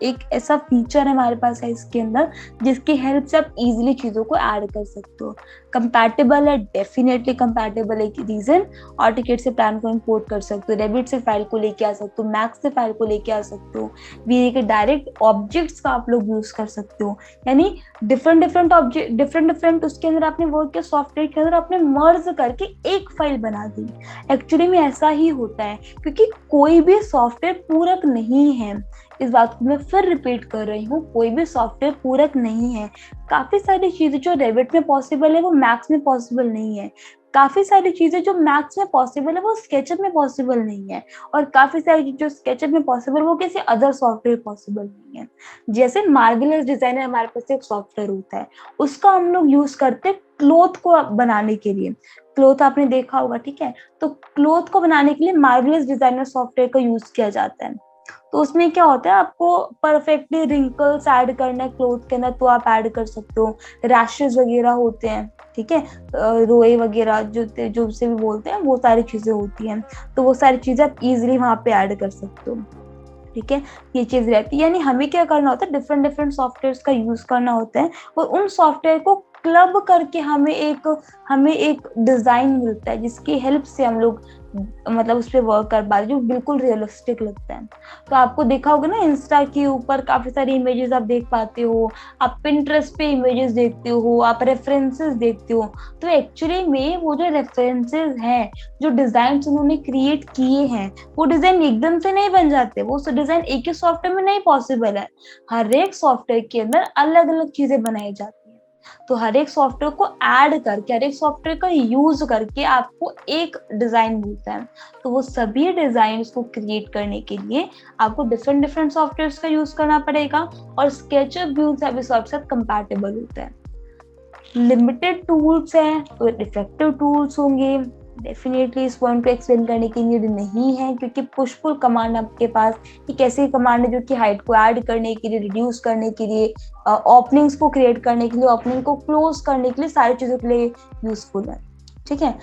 एक ऐसा फीचर हमारे पास है इसके अंदर जिसकी हेल्प से आप इजिली चीजों को ऐड कर सकते हो। कंपैटिबल है, डेफिनेटली कंपैटिबल है। एक रीजन, ऑटोकेड से प्लान को इंपोर्ट कर सकते हो, रेविट से फाइल को लेके आ सकते हो, मैक्स से फाइल को लेके आ सकते हो, वीए के डायरेक्ट ऑब्जेक्ट्स का आप लोग यूज कर सकते हो। यानी डिफरेंट ऑब्जेक्ट, डिफरेंट उसके अंदर आपने वर्क किया, सॉफ्टवेयर के अंदर आपने मर्ज करके एक फाइल बना दी। एक्चुअली में ऐसा ही होता है, क्योंकि कोई भी सॉफ्टवेयर पूरक नहीं है। इस बात को मैं फिर रिपीट कर रही हूँ, कोई भी सॉफ्टवेयर पूरक नहीं है। काफी सारी चीजें जो रेविट में पॉसिबल है वो मैक्स में पॉसिबल नहीं है। काफी सारी चीजें जो मैथ्स में पॉसिबल है वो स्केचअप में पॉसिबल नहीं है, और काफी सारी जो स्केचअप में पॉसिबल वो किसी अदर सॉफ्टवेयर पॉसिबल नहीं है। जैसे मार्वेलस डिजाइनर हमारे पास एक सॉफ्टवेयर होता है, उसका हम लोग यूज करते हैं क्लोथ को बनाने के लिए। क्लोथ आपने देखा होगा, ठीक है, तो क्लोथ को बनाने के लिए मार्वेलस डिजाइनर सॉफ्टवेयर का यूज किया जाता है। तो उसमें क्या होता है, आपको परफेक्टली रिंकल्स ऐड करना है क्लोथ के अंदर तो आप ऐड कर सकते हो, रैशेस वगैरह होते हैं, ठीक है, रोए वगैरह जो उसे भी बोलते हैं, वो सारी चीजें होती हैं, तो वो सारी चीजें आप इजीली वहां पे ऐड कर सकते हो, ठीक है। ये चीज रहती है, यानी हमें क्या करना होता है, डिफरेंट डिफरेंट सॉफ्टवेयर का यूज करना होता है, और उन सॉफ्टवेयर को क्लब करके हमें एक डिजाइन मिलता है जिसकी हेल्प से हम लोग मतलब उस पर वर्क कर पाते, जो बिल्कुल रियलिस्टिक लगता है। तो आपको देखा होगा ना, इंस्टा के ऊपर काफी सारी इमेजेस आप देख पाते हो, आप पिंटरेस्ट पे इमेजेस देखते हो, आप रेफरेंसेस देखते हो, तो एक्चुअली में वो जो रेफरेंसेस हैं, जो डिजाइन उन्होंने क्रिएट किए हैं, वो डिजाइन एकदम से नहीं बन जाते, वो डिजाइन एक ही सॉफ्टवेयर में नहीं पॉसिबल है। हर एक सॉफ्टवेयर के अंदर अलग अलग चीजें बनाई जाती हैं, तो हर एक सॉफ्टवेयर को ऐड करके, हर एक सॉफ्टवेयर का यूज करके आपको एक डिजाइन मिलता है। तो वो सभी डिजाइन को क्रिएट करने के लिए आपको डिफरेंट डिफरेंट सॉफ्टवेयर का यूज करना पड़ेगा, और स्केचअप भी उन सभी सॉफ्टवेयर से कंपैटिबल होता है। लिमिटेड टूल्स हैं तो इफेक्टिव टूल्स होंगे, डेफिनेटली इस पॉइंट को एक्सप्लेन करने की नीड नहीं है, क्योंकि पुश पुल कमांड आपके पास एक ऐसी कमांड है जो कि हाइट को ऐड करने के लिए, रिड्यूस करने के लिए, ओपनिंग्स को क्रिएट करने के लिए, ओपनिंग को क्लोज करने के लिए, सारी चीजों के लिए यूजफुल है, ठीक है।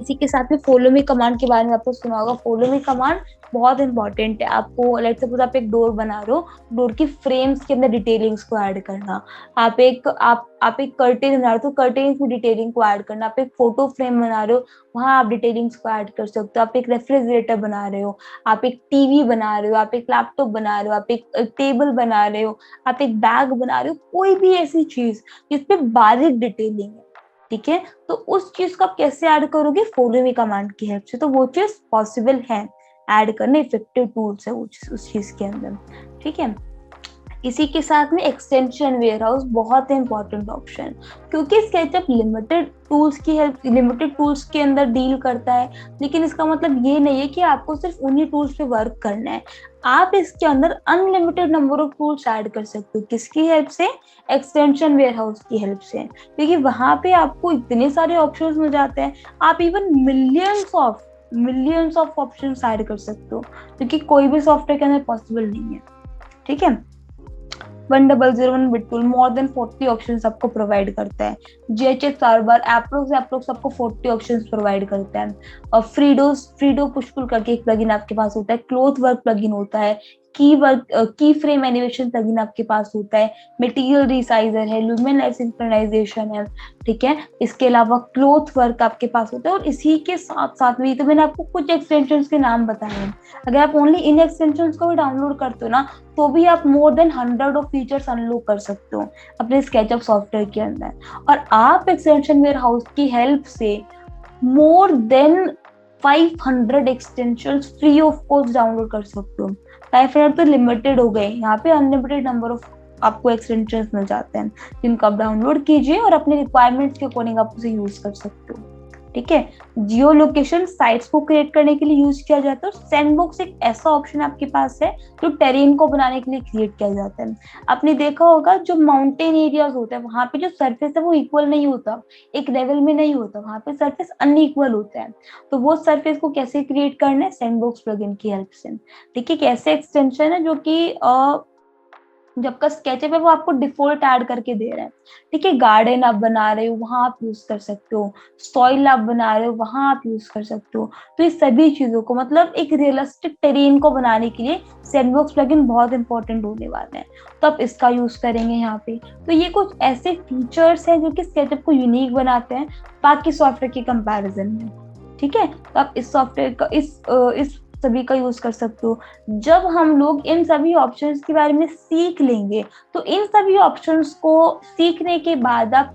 इसी के साथ में फॉलो मी कमांड के बारे में आपको सुना होगा। फॉलो मी कमांड बहुत इंपॉर्टेंट है। आपको लेट्स सपोज आप एक डोर बना रहे हो, डोर की फ्रेम्स के अंदर डिटेलिंग्स को ऐड करना, आप एक कर्टेन बना रहे हो तो कर्टेन्स में डिटेलिंग को ऐड करना, आप एक फोटो फ्रेम बना रहे हो, वहां आप डिटेलिंग्स को ऐड कर सकते हो, आप एक रेफ्रिजरेटर बना रहे हो, आप एक टीवी बना रहे हो, आप एक लैपटॉप बना रहे हो, आप एक टेबल बना रहे हो, आप एक बैग बना रहे हो, कोई भी ऐसी चीज जिसपे बारीक डिटेलिंग है, ठीक है, तो उस चीज को आप कैसे ऐड करोगे, फॉलो मी कमांड की हेल्प से। तो वो चीज पॉसिबल है ऐड करने, इफेक्टिव टूल्स है उस चीज के अंदर, ठीक है। इसी के साथ में एक्सटेंशन वेयरहाउस बहुत इंपॉर्टेंट ऑप्शन, क्योंकि स्केचअप लिमिटेड टूल्स के अंदर डील करता है, लेकिन इसका मतलब ये नहीं है कि आपको सिर्फ उन्हीं टूल्स पे वर्क करना है। आप इसके अंदर unlimited number of tools add कर सकते हो, किसकी हेल्प से, एक्सटेंशन वेयरहाउस की हेल्प से, क्योंकि वहां पे आपको इतने सारे ऑप्शंस मिल जाते हैं, आप even millions of options add कर सकते हो, क्योंकि कोई भी सॉफ्टवेयर के अंदर पॉसिबल नहीं है, ठीक है। 1001 bit tool more than 40 options आपको प्रोवाइड करता है। जीएचएस सर्वर एप्रोक्स आपको 40 ऑप्शंस प्रोवाइड करता है। और फ्रीडो पुश पुल करके एक प्लगइन आपके पास होता है, क्लोथ वर्क प्लगइन होता है, की फ्रेम एनिमेशन प्लगइन आपके पास होता है, मटेरियल रिसाइजर है, लुमेन लाइट सिंक्रोनाइजेशन है, ठीक है। इसके अलावा क्लोथ वर्क आपके पास होता है, और इसी के साथ साथ में तो मैंने आपको कुछ एक्सटेंशंस के नाम बताए हैं। अगर आप ओनली इन एक्सटेंशंस को भी डाउनलोड करते हो ना, तो भी आप more than 100 of features unlock कर सकते हो अपने स्केचअप सॉफ्टवेयर के अंदर। और आप एक्सटेंशन वेयरहाउस की हेल्प से more than 500 extensions free of cost download कर सकते हो। 500 तो लिमिटेड हो गए, यहाँ पे अनलिमिटेड नंबर ऑफ आपको एक्सटेंशंस मिल जाते हैं, जिनको आप डाउनलोड कीजिए और अपने रिक्वायरमेंट्स के अकॉर्डिंग आप उसे यूज कर सकते हो, ठीक है। जियो लोकेशन साइट्स को क्रिएट करने के लिए यूज किया जाता है, और सैंडबॉक्स एक ऐसा ऑप्शन आपके पास है जो टेरेन को बनाने के लिए क्रिएट किया जाता है। आपने देखा होगा जो माउंटेन एरियाज होता है, वहां पे जो सरफेस है वो इक्वल नहीं होता, एक लेवल में नहीं होता, वहां पे सरफेस अनइक्वल होता है। तो वो सरफेस को कैसे क्रिएट करना है, सैंडबॉक्स प्लगइन की हेल्प से, ठीक है। कैसे एक्सटेंशन है जो कि जब का स्केचअप है वो आपको डिफॉल्ट ऐड करके दे रहा है, ठीक है। गार्डन आप बना रहे हो वहां आप यूज कर सकते हो, सॉइल आप बना रहे हो वहां आप यूज कर सकते हो। तो ये सभी चीजों को मतलब एक रियलिस्टिक टेरेन को बनाने के लिए सैंडबॉक्स प्लगइन बहुत इंपॉर्टेंट होने वाला है, तो आप इसका यूज करेंगे यहाँ पे। तो ये कुछ ऐसे फीचर्स हैं जो कि स्केचअप को यूनिक बनाते हैं बाकी सॉफ्टवेयर के कंपैरिजन में, ठीक है। तो आप इस सॉफ्टवेयर का इस सभी का यूज कर सकते हो। जब हम लोग इन सभी ऑप्शंस के बारे में सीख लेंगे, तो इन सभी ऑप्शंस को सीखने के बाद आप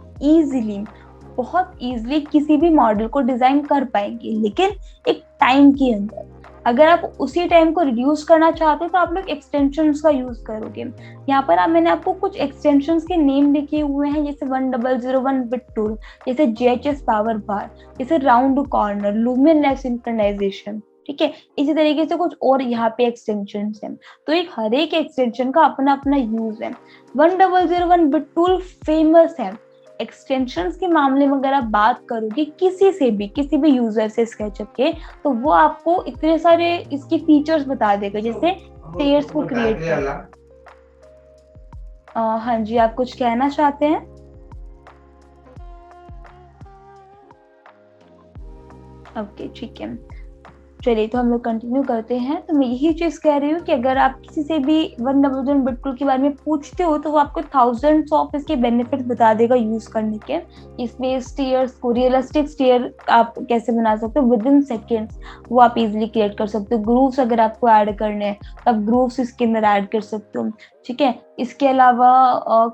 बहुत इजीली किसी भी मॉडल को डिजाइन कर पाएंगे, लेकिन एक टाइम के अंदर। अगर आप उसी टाइम को रिड्यूस करना चाहते हो तो आप लोग एक्सटेंशंस का यूज करोगे। यहाँ पर मैंने आपको कुछ एक्सटेंशंस के नेम लिखे हुए हैं, जैसे 1001 बिट टूल, जैसे GHS पावर बार, जैसे राउंड कॉर्नर, लुमिनस सिंक्रोनाइजेशन, ठीक है। इसी तरीके से कुछ और यहाँ पे एक्सटेंशन है। तो एक हर एक एक्सटेंशन का अपना अपना यूज है। 1001 बिट टूल फेमस है। एक्सटेंशंस के मामले में अगर आप बात करोगे किसी भी यूजर से स्केचअप के, तो वो आपको इतने सारे इसके फीचर्स बता देगा, जैसे स्टेयर्स को क्रिएट करना। हाँ जी, आप कुछ कहना चाहते हैं? ओके, ठीक है, चलिए तो हम लोग कंटिन्यू करते हैं। तो मैं यही चीज कह रही हूँ कि अगर आप किसी से भी 1001 बिट टूल के बारे में पूछते हो तो वो आपको थाउजेंड्स ऑफ इसके बेनिफिट्स बता देगा यूज करने के। इसमें स्टेयर्स को, रियलिस्टिक स्टेयर आप कैसे बना सकते हो विद इन सेकेंड्स, वो आप इजिली क्रिएट कर सकते हो। ग्रूव्स अगर आपको ऐड करने हैं तो आप ग्रूव्स इसके अंदर ऐड कर सकते हो, ठीक है। इसके अलावा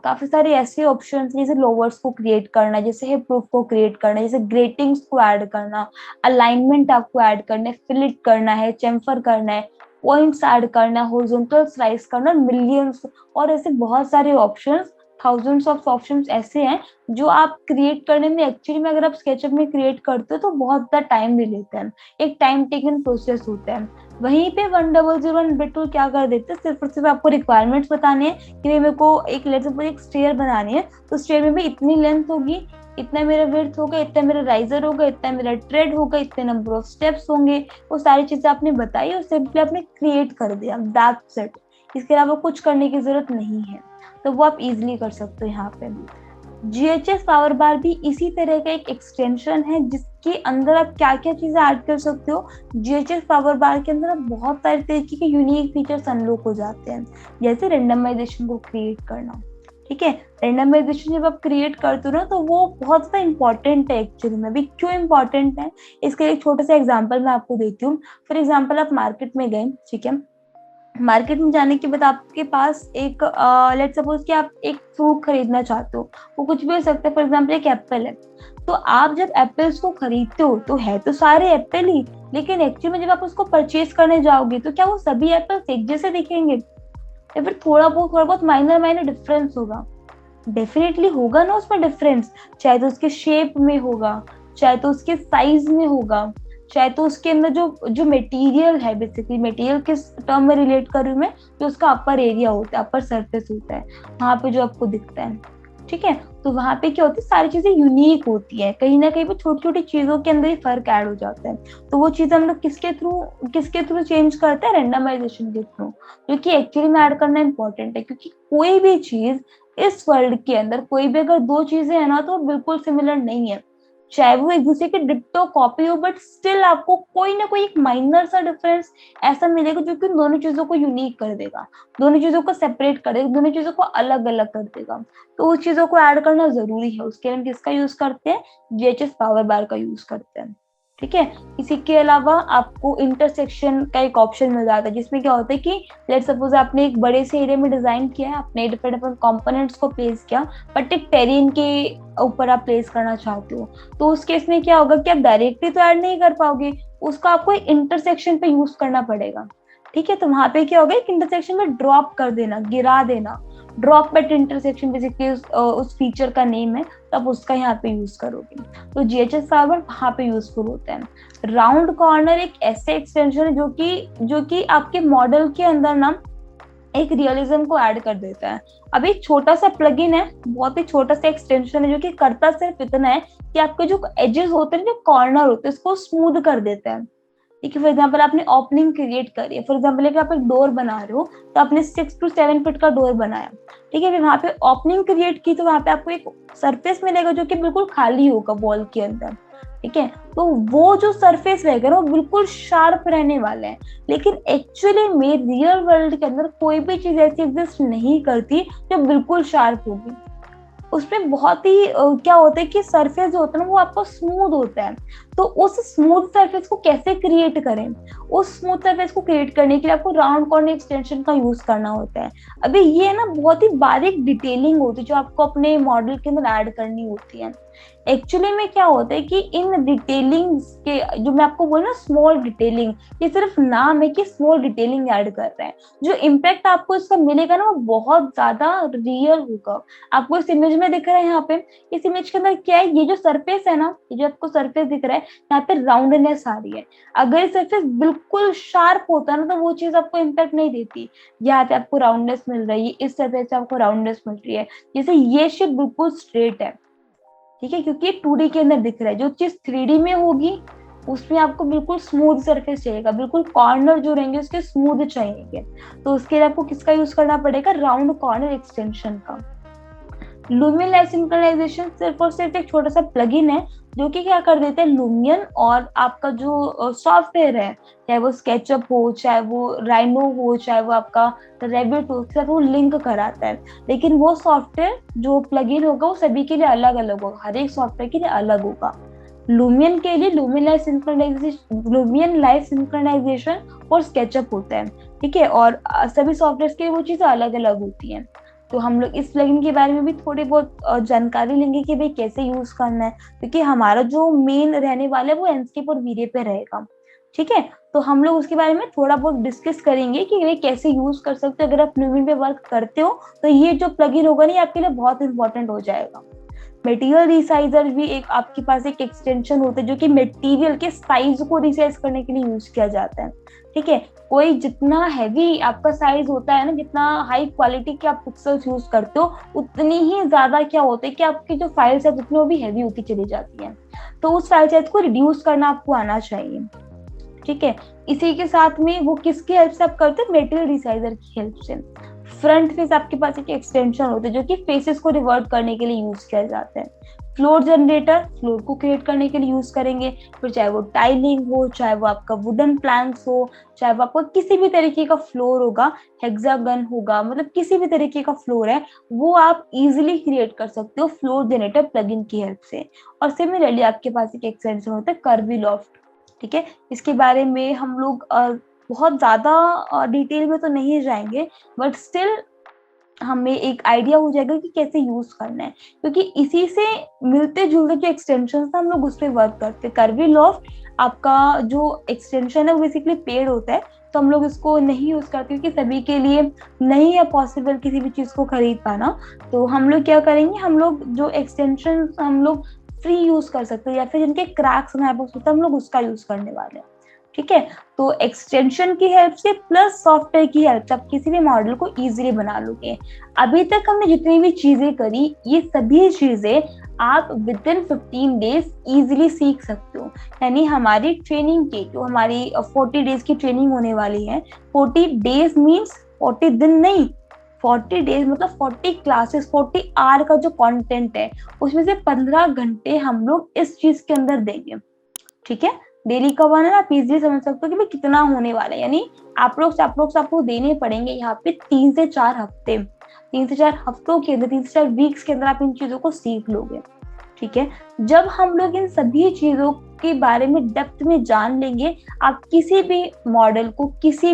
काफी सारे ऐसे ऑप्शंस, जैसे लोवर्स को क्रिएट करना, जैसे हिप प्रूफ को क्रिएट करना, जैसे ग्रेटिंग्स को ऐड करना, अलाइनमेंट आपको ऐड करना है, फिलिट करना है, चेम्फर करना है, पॉइंट्स ऐड करना है, हॉरिजॉन्टल स्लाइस करना, मिलियंस और ऐसे बहुत सारे ऑप्शंस, थाउजेंड्स ऑफ ऑप्शंस ऐसे हैं जो आप क्रिएट करने में, एक्चुअली में अगर आप स्केचअप में क्रिएट करते हो तो बहुत ज्यादा टाइम ले लेते हैं, एक टाइम टेकन प्रोसेस होता है। वहीं पे 1001 बिट टूल क्या कर देते हैं, सिर्फ और सिर्फ आपको रिक्वायरमेंट्स बताने हैं कि मेरे को एक स्टेयर बनानी है, तो स्टेयर में भी इतनी लेंथ होगी, इतना मेरा विड्थ होगा, इतना मेरा राइजर होगा, इतना मेरा ट्रेड होगा, इतने नंबर ऑफ स्टेप्स होंगे, वो सारी चीजें आपने बताई और सिंपली आपने क्रिएट कर दिया, दैट्स इट। इसके अलावा कुछ करने की जरूरत नहीं है, तो वो आप इजिली कर सकते हो। यहाँ पे GHS पावर बार भी इसी तरह का एक एक्सटेंशन है जिसके अंदर आप क्या क्या चीजें ऐड कर सकते हो। GHS पावर बार के अंदर आप बहुत सारे तरीके के यूनिक फीचर्स अनलॉक हो जाते हैं, जैसे रेंडमाइजेशन को क्रिएट करना, ठीक है। रेंडमाइजेशन जब आप क्रिएट करते हो ना तो वो बहुत ज्यादा इंपॉर्टेंट है एक्चुअली में भी। क्यों इंपॉर्टेंट है, इसका एक छोटा सा एग्जांपल मैं आपको देती हूँ। फॉर एग्जांपल आप मार्केट में गए, ठीक है, मार्केट में जाने के बाद आपके पास एक लेट्स सपोज कि आप एक फ्रूट खरीदना चाहते हो, वो कुछ भी हो सकता है, फॉर एग्जांपल एक एप्पल है। तो आप जब एप्पल्स को खरीदते हो तो है तो सारे एप्पल ही, लेकिन एक्चुअली में जब आप उसको परचेज करने जाओगे तो क्या वो सभी एप्पल्स एक जैसे दिखेंगे, या फिर थोड़ा बहुत माइनर डिफरेंस होगा? डेफिनेटली होगा ना उसमें डिफरेंस, चाहे तो उसके शेप में होगा, चाहे तो उसके साइज में होगा, चाहे तो उसके अंदर जो मटेरियल है, बेसिकली मटेरियल किस टर्म में रिलेट कर रही हूँ मैं, जो उसका अपर एरिया होता है, अपर सरफेस होता है, वहां पे जो आपको दिखता है, ठीक है। तो वहां पे क्या होती है, सारी चीजें यूनिक होती है, कहीं ना कहीं पे छोटी छोटी चीजों के अंदर ही फर्क ऐड हो जाता है। तो वो चीज हम लोग किसके थ्रू चेंज करते हैं, रेंडमाइजेशन के थ्रू, जो कि एक्चुअली में ऐड करना इंपॉर्टेंट है। क्योंकि कोई भी चीज इस वर्ल्ड के अंदर, कोई भी अगर दो चीजें है ना तो बिल्कुल सिमिलर नहीं है, चाहे वो एक दूसरे की डिट्टो कॉपी हो, बट स्टिल आपको कोई ना कोई एक माइनर सा डिफरेंस ऐसा मिलेगा जो कि दोनों चीजों को यूनिक कर देगा, दोनों चीजों को सेपरेट कर देगा, दोनों चीजों को अलग अलग कर देगा। तो उस चीजों को ऐड करना जरूरी है। उसके लिए हम किसका यूज करते हैं, GHS पावर बार का यूज करते हैं, ठीक है। इसी के अलावा आपको इंटरसेक्शन का एक ऑप्शन मिल जाता है, जिसमें क्या होता है कि लेट सपोज आपने एक बड़े से एरिया में डिजाइन किया है, आपने डिफरेंट कंपोनेंट्स को प्लेस किया, बट एक टेरेन के ऊपर आप प्लेस करना चाहते हो, तो उस केस में क्या होगा कि आप डायरेक्टली तो ऐड नहीं कर पाओगे, उसका आपको इंटरसेक्शन पे यूज करना पड़ेगा, ठीक है। तो वहां पे क्या होगा, एक इंटरसेक्शन में ड्रॉप कर देना, गिरा देना, ड्रॉप एट इंटरसेक्शन बेसिकली उस फीचर का नेम है, तब उसका यहाँ पे यूज करोगे। तो GHS पावर वहां पे यूजफुल होता है। राउंड कॉर्नर एक ऐसे एक्सटेंशन है जो कि आपके मॉडल के अंदर ना एक रियलिज्म को ऐड कर देता है। अब एक छोटा सा प्लगइन है, बहुत ही छोटा सा एक्सटेंशन है, जो कि करता सिर्फ इतना है कि आपके जो एजेस होते हैं, जो कॉर्नर होते हैं, उसको स्मूथ कर देता है, ठीक है। फॉर एग्जाम्पल आपने ओपनिंग क्रिएट करी है, फॉर एग्जाम्पल आप एक डोर बना रहे हो, तो आपने 6 to 7 फीट का डोर बनाया, ठीक है। फिर वहां पे ओपनिंग क्रिएट की तो वहां पे आपको एक सरफेस मिलेगा जो कि बिल्कुल खाली होगा वॉल के अंदर, ठीक है। तो वो जो सरफेस रहेगा ना वो बिल्कुल शार्प रहने वाला है, लेकिन एक्चुअली में रियल वर्ल्ड के अंदर कोई भी चीज ऐसी एग्जिस्ट नहीं करती जो बिल्कुल शार्प होगी। उसमें बहुत ही क्या होता है कि सरफेस जो होता है ना वो आपको स्मूथ होता है, तो उस स्मूथ सरफेस को कैसे क्रिएट करें? उस स्मूथ सरफेस को क्रिएट करने के लिए आपको राउंड कॉर्नर एक्सटेंशन का यूज करना होता है। अभी ये ना बहुत ही बारीक डिटेलिंग होती है जो आपको अपने मॉडल के अंदर ऐड करनी होती है। एक्चुअली में क्या होता है कि इन डिटेलिंग के जो मैं आपको बोल रहा हूँ स्मॉल डिटेलिंग, ये सिर्फ नाम है कि स्मॉल डिटेलिंग ऐड कर रहे हैं। जो इम्पैक्ट आपको इसका मिलेगा ना वो बहुत ज्यादा रियल होगा। आपको इस इमेज में दिख रहा है यहाँ पे, इस इमेज के अंदर क्या है, ये जो सरफेस है ना, ये जो आपको सरफेस दिख रहा है यहाँ पे राउंडनेस आ रही है। अगर ये सरफेस बिल्कुल शार्प होता है ना तो वो चीज आपको इम्पैक्ट नहीं देती। यहाँ पे आपको राउंडनेस मिल रही है, इस सरफेस से आपको राउंडनेस मिल रही है, जैसे ये शेप बिल्कुल स्ट्रेट है, ठीक है, क्योंकि 2D के अंदर दिख रहा है। जो चीज 3D में होगी उसमें आपको बिल्कुल स्मूथ सरफेस चाहिएगा, बिल्कुल कॉर्नर जो रहेंगे उसके स्मूथ चाहिए। तो उसके लिए आपको किसका यूज करना पड़ेगा? राउंड कॉर्नर एक्सटेंशन का। लुमियन लाइट सिंक्रोनाइजेशन सिर्फ और सिर्फ एक छोटा सा प्लगइन है जो कि क्या कर देते हैं, लुमियन और आपका जो सॉफ्टवेयर है, चाहे वो स्केचअप हो, चाहे वो राइनो हो, चाहे वो आपका रेविट हो, उसके साथ वो लिंक कराता है। लेकिन वो सॉफ्टवेयर जो प्लगइन होगा वो सभी के लिए अलग अलग होगा, हर एक सॉफ्टवेयर के लिए अलग होगा। लुमियन के लिए लुमियन लाइट सिंक्रोनाइजेशन और स्केचअप होता है, ठीक है, और सभी सॉफ्टवेयर के लिए वो चीजें अलग अलग होती हैं। तो हम लोग इस प्लगइन के बारे में भी थोड़ी बहुत जानकारी लेंगे कि भाई कैसे यूज करना है, क्योंकि हमारा जो मेन रहने वाला है वो एंडस्केप और वीरे पे रहेगा, ठीक है। तो हम लोग उसके बारे में थोड़ा बहुत डिस्कस करेंगे कि भाई कैसे यूज कर सकते हो। अगर आप लुमियन पे वर्क करते हो तो ये जो प्लगइन होगा ना आपके लिए बहुत इंपॉर्टेंट हो जाएगा। मटेरियल रिसाइजर भी एक आपके पास एक एक्सटेंशन होता है जो कि मटेरियल के साइज को रिसाइज करने के लिए यूज किया जाता है, ठीक है। कोई जितना हैवी आपका साइज होता है ना, जितना हाई क्वालिटी के आप पिक्सल्स यूज करते हो, उतनी ही ज्यादा क्या होता है कि आपकी जो फाइल साइज उतनी वो भी हैवी होती चली जाती है। तो उस फाइल साइज को रिड्यूस करना आपको आना चाहिए, ठीक है। इसी के साथ में वो किसकी हेल्प से आप करते हैं? मटेरियल रिसाइजर की हेल्प से। फ्रंट फेस आपके पास एक एक्सटेंशन होता है जो कि फेसेस को रिवर्ट करने के लिए यूज किया जाता है। फ्लोर जनरेटर फ्लोर को क्रिएट करने के लिए यूज करेंगे, फिर चाहे वो टाइलिंग हो, चाहे वो आपका वुडन प्लैंक्स हो, चाहे वो आपका किसी भी तरीके का फ्लोर होगा, हेक्सागन होगा, मतलब किसी भी तरीके का फ्लोर है वो आप इजीली क्रिएट कर सकते हो फ्लोर जनरेटर प्लगइन की हेल्प से। और सिमिलरली आपके पास एक एक्सटेंशन होता है कर्वी लॉफ्ट, ठीक है। इसके बारे में हम लोग बहुत ज्यादा डिटेल में तो नहीं जाएंगे, बट स्टिल हमें एक आइडिया हो जाएगा कि कैसे यूज करना है, क्योंकि इसी से मिलते जुलते जो एक्सटेंशन हम लोग उस पर वर्क करते हैं। कर्वी लॉफ्ट आपका जो एक्सटेंशन है वो बेसिकली पेड़ होता है, तो हम लोग इसको नहीं यूज करते क्योंकि सभी के लिए नहीं है पॉसिबल किसी भी चीज को खरीद पाना। तो हम लोग क्या करेंगे, हम लोग जो एक्सटेंशन हम लोग फ्री यूज कर सकते हैं या फिर जिनके क्रैक्स हमारे पास होता है हम लोग उसका यूज करने वाले हैं, ठीक है। तो एक्सटेंशन की हेल्प से प्लस सॉफ्टवेयर की हेल्प से आप किसी भी मॉडल को इजीली बना लोगे। अभी तक हमने जितनी भी चीजें करी ये सभी चीजें आप विद इन 15 डेज इजीली सीख सकते हो। यानी हमारी ट्रेनिंग की जो हमारी 40 डेज की ट्रेनिंग होने वाली है, 40 डेज मीन्स 40 दिन नहीं, 40 डेज मतलब 40 क्लासेस, 40 आवर का जो कंटेंट है उसमें से 15 घंटे हम लोग इस चीज के अंदर देंगे, ठीक है। डेली का वन है ना, आप इजीली समझ सकते हो कि भाई कितना होने वाला है। यानी अप्रोक्स आपको देने पड़ेंगे यहाँ पे 3 से 4 हफ्ते, 3 से 4 हफ्तों के अंदर, 3 से 4 वीक्स के अंदर आप इन चीजों को सीख लोगे, ठीक है। जब हम लोग इन सभी चीजों के बारे में डेप्थ में जान लेंगे, आप किसी भी मॉडल को किसी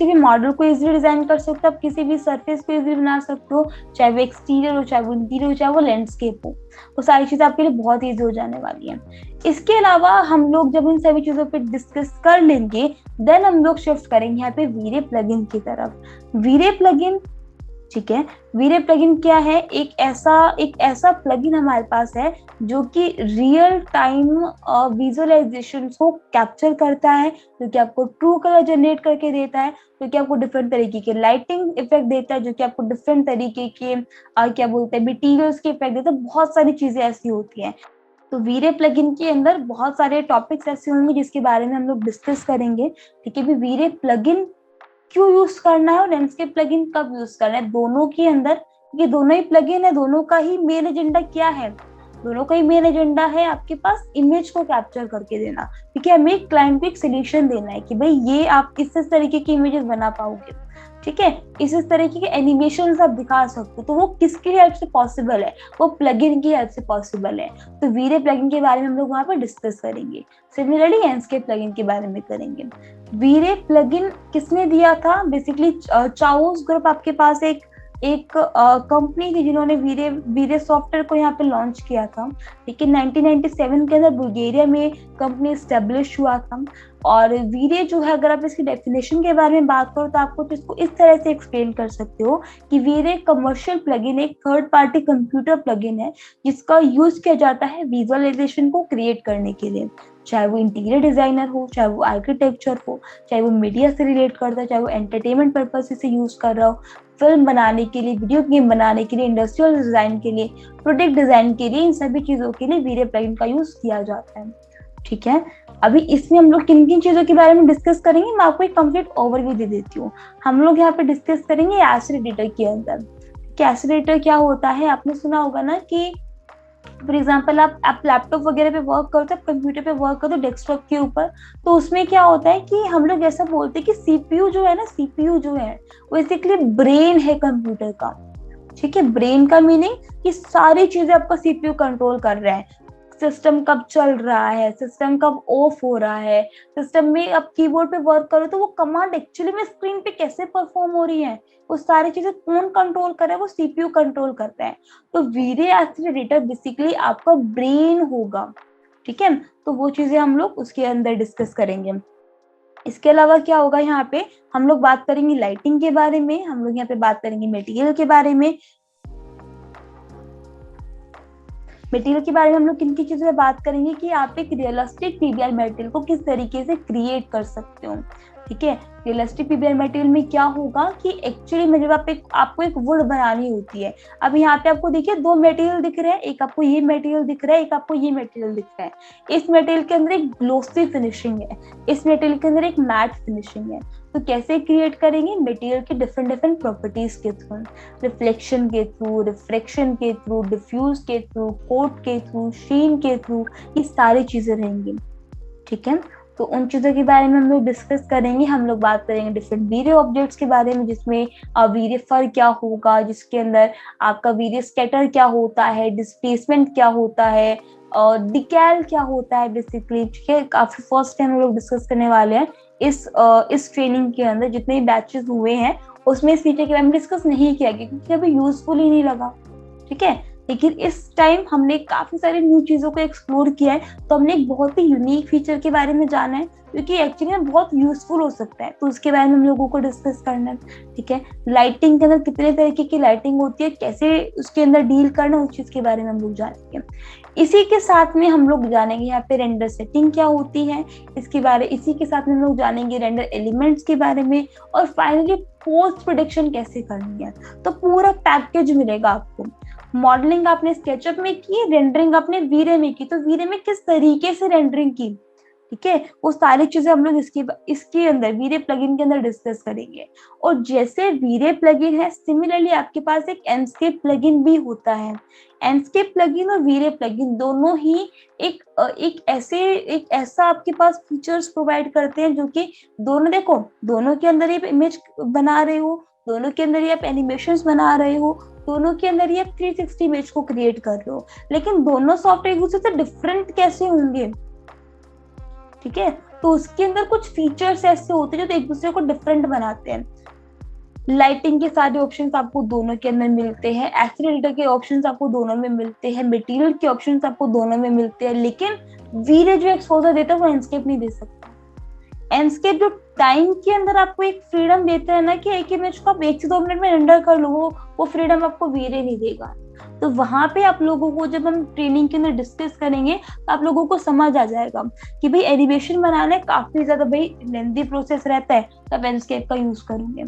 भी मॉडल को इजीली डिजाइन कर सकते हो, आप किसी भी सरफेस को इजीली बना सकते हो, चाहे वो एक्सटीरियर हो, चाहे वो इंटीरियर हो, चाहे वो लैंडस्केप हो, वो सारी चीजें आपके लिए बहुत इजी हो जाने वाली है। इसके अलावा हम लोग जब इन सभी चीजों पे डिस्कस कर लेंगे देन हम लोग शिफ्ट करेंगे यहाँ पे वीरे प्लगइन की तरफ। वीरे प्लगइन, ठीक है, वीरे प्लगइन क्या है? एक ऐसा प्लगइन हमारे पास है जो कि रियल टाइम विजुअलाइजेशन को कैप्चर करता है, जो कि आपको ट्रू कलर जनरेट करके देता है, जो कि आपको डिफरेंट तरीके के लाइटिंग इफेक्ट देता है, जो कि आपको डिफरेंट तरीके के क्या बोलते हैं मटीरियल्स के इफेक्ट देता है। बहुत सारी चीजें ऐसी होती हैं। तो वीरे प्लगइन के अंदर बहुत सारे टॉपिक्स ऐसे होंगे जिसके बारे में हम लोग डिस्कस करेंगे, ठीक है। भी वीरे प्लगइन क्यों यूज करना है और लैंडस्केप प्लगइन कब यूज करना है, दोनों के अंदर, ये दोनों ही प्लगइन है, दोनों का ही मेन एजेंडा क्या है? दोनों का ही मेन एजेंडा है आपके पास इमेज को कैप्चर करके देना, ठीक है। हमें क्लाइंट को एक सोल्यूशन देना है कि भाई ये आप इस तरीके की इमेजेस बना पाओगे। ठीक है। इस तरीके के एनिमेशन आप दिखा सकते हो, तो वो किसकी हेल्प से पॉसिबल है, वो प्लगइन की हेल्प से पॉसिबल है। तो वीरे प्लगइन के बारे में हम लोग वहां पर डिस्कस करेंगे। सिमिलरली एंस्केप प्लगइन के बारे में करेंगे। वीरे प्लगइन किसने दिया था, बेसिकली चाओस ग्रुप आपके पास एक एक कंपनी थी जिन्होंने वीरे वीरे सॉफ्टवेयर को यहाँ पे लॉन्च किया था। लेकिन 1997 के अंदर बुल्गारिया में कंपनी स्टेब्लिश हुआ था। और वीरे जो है, अगर आप इसकी डेफिनेशन के बारे में बात करो तो आपको तो इसको इस तरह से एक्सप्लेन कर सकते हो कि वीरे कमर्शियल प्लगइन एक थर्ड पार्टी कंप्यूटर प्लगइन है जिसका यूज किया जाता है विजुअलाइजेशन को क्रिएट करने के लिए। चाहे वो इंटीरियर डिजाइनर हो, चाहे वो आर्किटेक्चर हो, चाहे वो मीडिया से रिलेट करता है, चाहे वो एंटरटेनमेंट पर्पज से यूज कर रहा हो, फिल्म बनाने के लिए, वीडियो गेम बनाने के लिए, इंडस्ट्रियल डिजाइन के लिए, प्रोडक्ट डिजाइन के लिए, इन सभी चीजों के लिए वीरे प्लगइन का यूज किया जाता है। ठीक है। अभी इसमें हम लोग किन किन चीजों के बारे में डिस्कस करेंगे, मैं आपको एक कंप्लीट ओवरव्यू दे देती हूँ। हम लोग यहाँ पे डिस्कस करेंगे एसिड एडिटर के अंदर। एसिड एडिटर क्या होता है, आपने सुना होगा ना कि फॉर एग्जाम्पल आप लैपटॉप वगैरह पे वर्क करते हो, कंप्यूटर पे वर्क करते हो डेस्कटॉप के ऊपर, तो उसमें क्या होता है कि हम लोग ऐसा बोलते हैं कि सीपीयू जो है ना, सीपीयू जो है बेसिकली ब्रेन है कंप्यूटर का। ठीक है। ब्रेन का मीनिंग कि सारी चीजें आपका सीपीयू कंट्रोल कर रहा है। सिस्टम कब चल रहा है, सिस्टम कब ऑफ हो रहा है, सिस्टम में आप कीबोर्ड पे वर्क करो तो वो कमांड एक्चुअली में स्क्रीन पे कैसे परफॉर्म हो रही है, वो सारी चीजें कौन कंट्रोल कर रहा है, वो सीपीयू कंट्रोल करता है। तो वीरे एसिड एडिटर बेसिकली आपका ब्रेन होगा। ठीक है। तो वो चीजें हम लोग उसके अंदर डिस्कस करेंगे। इसके अलावा क्या होगा, यहाँ पे हम लोग बात करेंगे लाइटिंग के बारे में, हम लोग यहाँ पे बात करेंगे मटेरियल के बारे में। मटेरियल के बारे में हम लोग किन किन चीजों में बात करेंगे कि आप एक रियलिस्टिक पीबीआर मटेरियल को किस तरीके से क्रिएट कर सकते हो। ठीक है। रियलिस्टिक पीबीआर मटेरियल में क्या होगा कि एक्चुअली में जब आपको एक वुड बनानी होती है, अब यहाँ पे आपको देखिए दो मटेरियल दिख रहे हैं, एक आपको ये मटेरियल दिख रहा है, एक आपको ये मटेरियल दिख रहा है। इस मटेरियल के अंदर एक ग्लोसी फिनिशिंग है, इस मटेरियल के अंदर एक मैट फिनिशिंग है। तो कैसे क्रिएट करेंगे, मटेरियल के डिफरेंट डिफरेंट प्रॉपर्टीज के थ्रू, रिफ्लेक्शन के थ्रू, रिफ्रैक्शन के थ्रू, डिफ्यूज के थ्रू, कोट के थ्रू, शीन के थ्रू, ये सारी चीजें रहेंगी। ठीक है। तो उन चीजों के बारे में हम लोग डिस्कस करेंगे। हम लोग बात करेंगे डिफरेंट वीरे ऑब्जेक्ट्स के बारे में, जिसमें वीरे फर क्या होगा, जिसके अंदर आपका वीरे स्कैटर क्या होता है, डिस्प्लेसमेंट क्या होता है, और डिकैल क्या होता है बेसिकली। ठीक है। काफी फर्स्ट टाइम हम लोग डिस्कस करने वाले हैं इस ट्रेनिंग के अंदर। जितने बैचेस हुए हैं उसमें इस फीचर के बारे में डिस्कस नहीं किया गया क्योंकि अभी यूजफुल ही नहीं लगा। ठीक है। लेकिन इस टाइम हमने काफी सारी न्यू चीजों को एक्सप्लोर किया है, तो हमने एक बहुत ही यूनिक फीचर के बारे में जाना है क्योंकि एक्चुअली में बहुत यूजफुल हो सकता है, तो उसके बारे में हम लोगों को डिस्कस करना है। ठीक है। लाइटिंग के अंदर कितने तरीके की लाइटिंग होती है, कैसे उसके अंदर डील करना, उस चीज के बारे में हम लोग जानेंगे। इसी के साथ में हम लोग जानेंगे यहाँ पे रेंडर सेटिंग क्या होती है, इसी के साथ में हम लोग जानेंगे रेंडर एलिमेंट्स के बारे में, और फाइनली पोस्ट प्रोडक्शन कैसे करनी है। तो पूरा पैकेज मिलेगा आपको। मॉडलिंग आपने स्केचअप में की, रेंडरिंग आपने वीरे में की, तो वीरे में किस तरीके से रेंडरिंग की, ठीक है, वो सारी चीजें हम लोग इसके अंदर वीरे प्लगइन के अंदर डिस्कस करेंगे। और जैसे वीरे प्लगइन है, सिमिलरली आपके पास एक एंस्केप प्लगइन भी होता है। एंस्केप प्लगइन और वीरे प्लगइन दोनों ही एक ऐसा आपके पास फीचर्स प्रोवाइड करते हैं जो कि दोनों के अंदर ही इमेज बना रहे हो, दोनों के अंदर ही आप एनिमेशंस बना रहे हो, दोनों के अंदर ही आप 360 इमेज को क्रिएट कर रहे हो, लेकिन दोनों सॉफ्टवेयर एक दूसरे से डिफरेंट कैसे होंगे। ठीक है। तो उसके अंदर कुछ फीचर्स ऐसे होते हैं जो तो एक दूसरे को डिफरेंट बनाते हैं। लाइटिंग के सारे ऑप्शंस आपको दोनों के अंदर मिलते हैं, एसिड एडिटर के ऑप्शंस आपको दोनों में मिलते हैं, मटेरियल के ऑप्शंस आपको दोनों में मिलते हैं, लेकिन वीरे जो एक्सपोजर देता है वो एंडस्केप नहीं दे सकता। एंडस्केप जो टाइम के अंदर आपको एक फ्रीडम देता है ना कि एक इमेज को आप 1 से 2 मिनट में रेंडर कर लो, वो फ्रीडम आपको वीरे नहीं देगा। तो वहां पे आप लोगों को जब हम ट्रेनिंग के अंदर डिस्कस करेंगे तो आप लोगों को समझ आ जाएगा कि भाई एनिमेशन बनाना काफी ज्यादा लेंथी प्रोसेस रहता है, तब एंडस्केप का यूज करेंगे।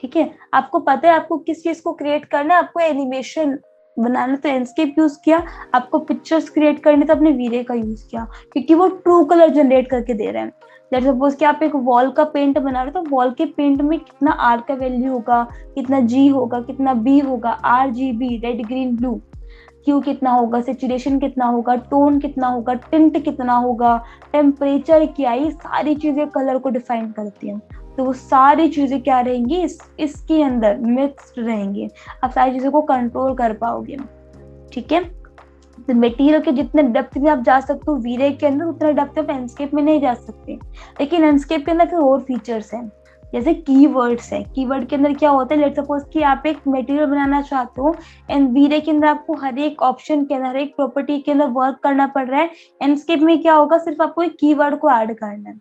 ठीक है। आपको पता है आपको किस चीज को क्रिएट करना है, आपको एनिमेशन बनाना तो एंडस्केप यूज किया, आपको पिक्चर्स क्रिएट करने तो आपने वीरे का यूज किया क्योंकि वो ट्रू कलर जनरेट करके दे रहे हैं। जैसे सपोज कि आप एक वॉल का पेंट बना रहे हो तो वॉल के पेंट में कितना आर का वैल्यू होगा, कितना जी होगा, कितना बी होगा, RGB red green blue, Q कितना होगा, सेचुरेशन कितना होगा, टोन कितना होगा, टिंट कितना होगा, टेम्परेचर क्या, ये सारी चीजें कलर को डिफाइन करती हैं। तो वो सारी चीजें क्या रहेंगी, इसके अंदर मिक्स्ड रहेंगी, आप सारी चीजों को कंट्रोल कर पाओगे। ठीक है, तो मटेरियल के जितने डेप्थ में आप जा सकते हो वीरे के अंदर, उतने डेप्थ में एंडस्केप में नहीं जा सकते। लेकिन एंडस्केप के अंदर फिर और फीचर्स हैं, जैसे कीवर्ड्स है। कीवर्ड के अंदर क्या होता है, लेट सपोज कि आप एक मटेरियल बनाना चाहते हो एंड वीरे के अंदर आपको हर एक ऑप्शन के अंदर, हर एक प्रॉपर्टी के अंदर वर्क करना पड़ रहा है। एंडस्केप में क्या होगा, सिर्फ आपको एक कीवर्ड को ऐड करना है।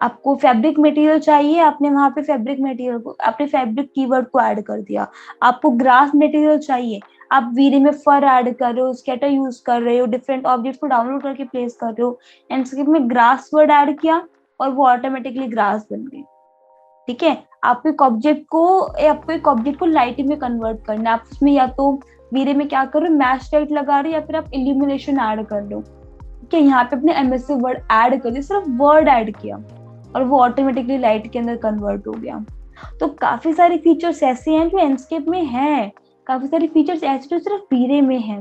आपको फैब्रिक मटेरियल चाहिए, आपने वहां पे फैब्रिक मटेरियल को, आपने फैब्रिक कीवर्ड को ऐड कर दिया। आपको ग्रास मटेरियल चाहिए, आप वीरे में फर ऐड कर रहे हो, स्केटर यूज कर रहे हो, डिफरेंट ऑब्जेक्ट को डाउनलोड करके प्लेस कर रहे हो, एंड में ग्रास वर्ड ऐड किया और वो ऑटोमेटिकली ग्रास बन गई। ठीक है, आपको एक ऑब्जेक्ट को लाइट में कन्वर्ट करना है, आप उसमें या तो वीरे में क्या कर रहे हो, मैच लाइट लगा रहे हो, या फिर आप इल्यूमिनेशन ऐड कर रहे हो। ठीक है, यहाँ पे अपने एमएससी वर्ड ऐड कर दिया, सिर्फ वर्ड ऐड किया और वो ऑटोमेटिकली लाइट के अंदर कन्वर्ट हो गया। तो काफी सारे फीचर्स ऐसे हैं जो एंडस्केप में हैं, काफी सारे फीचर्स ऐसे जो सिर्फ वीरे में हैं।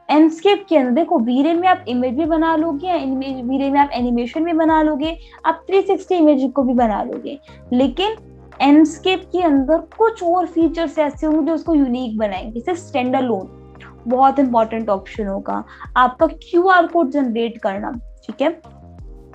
एंडस्केप के अंदर देखो, वीरे में आप इमेज भी बना लोगे, वीरे में आप एनिमेशन भी बना लोगे, आप 360 इमेज को भी बना लोगे, लेकिन एंडस्केप के अंदर कुछ और फीचर्स ऐसे होंगे जो उसको यूनिक बनाएंगे। जैसे स्टैंड अलोन बहुत इंपॉर्टेंट ऑप्शन होगा, आपका क्यूआर कोड जनरेट करना। ठीक है,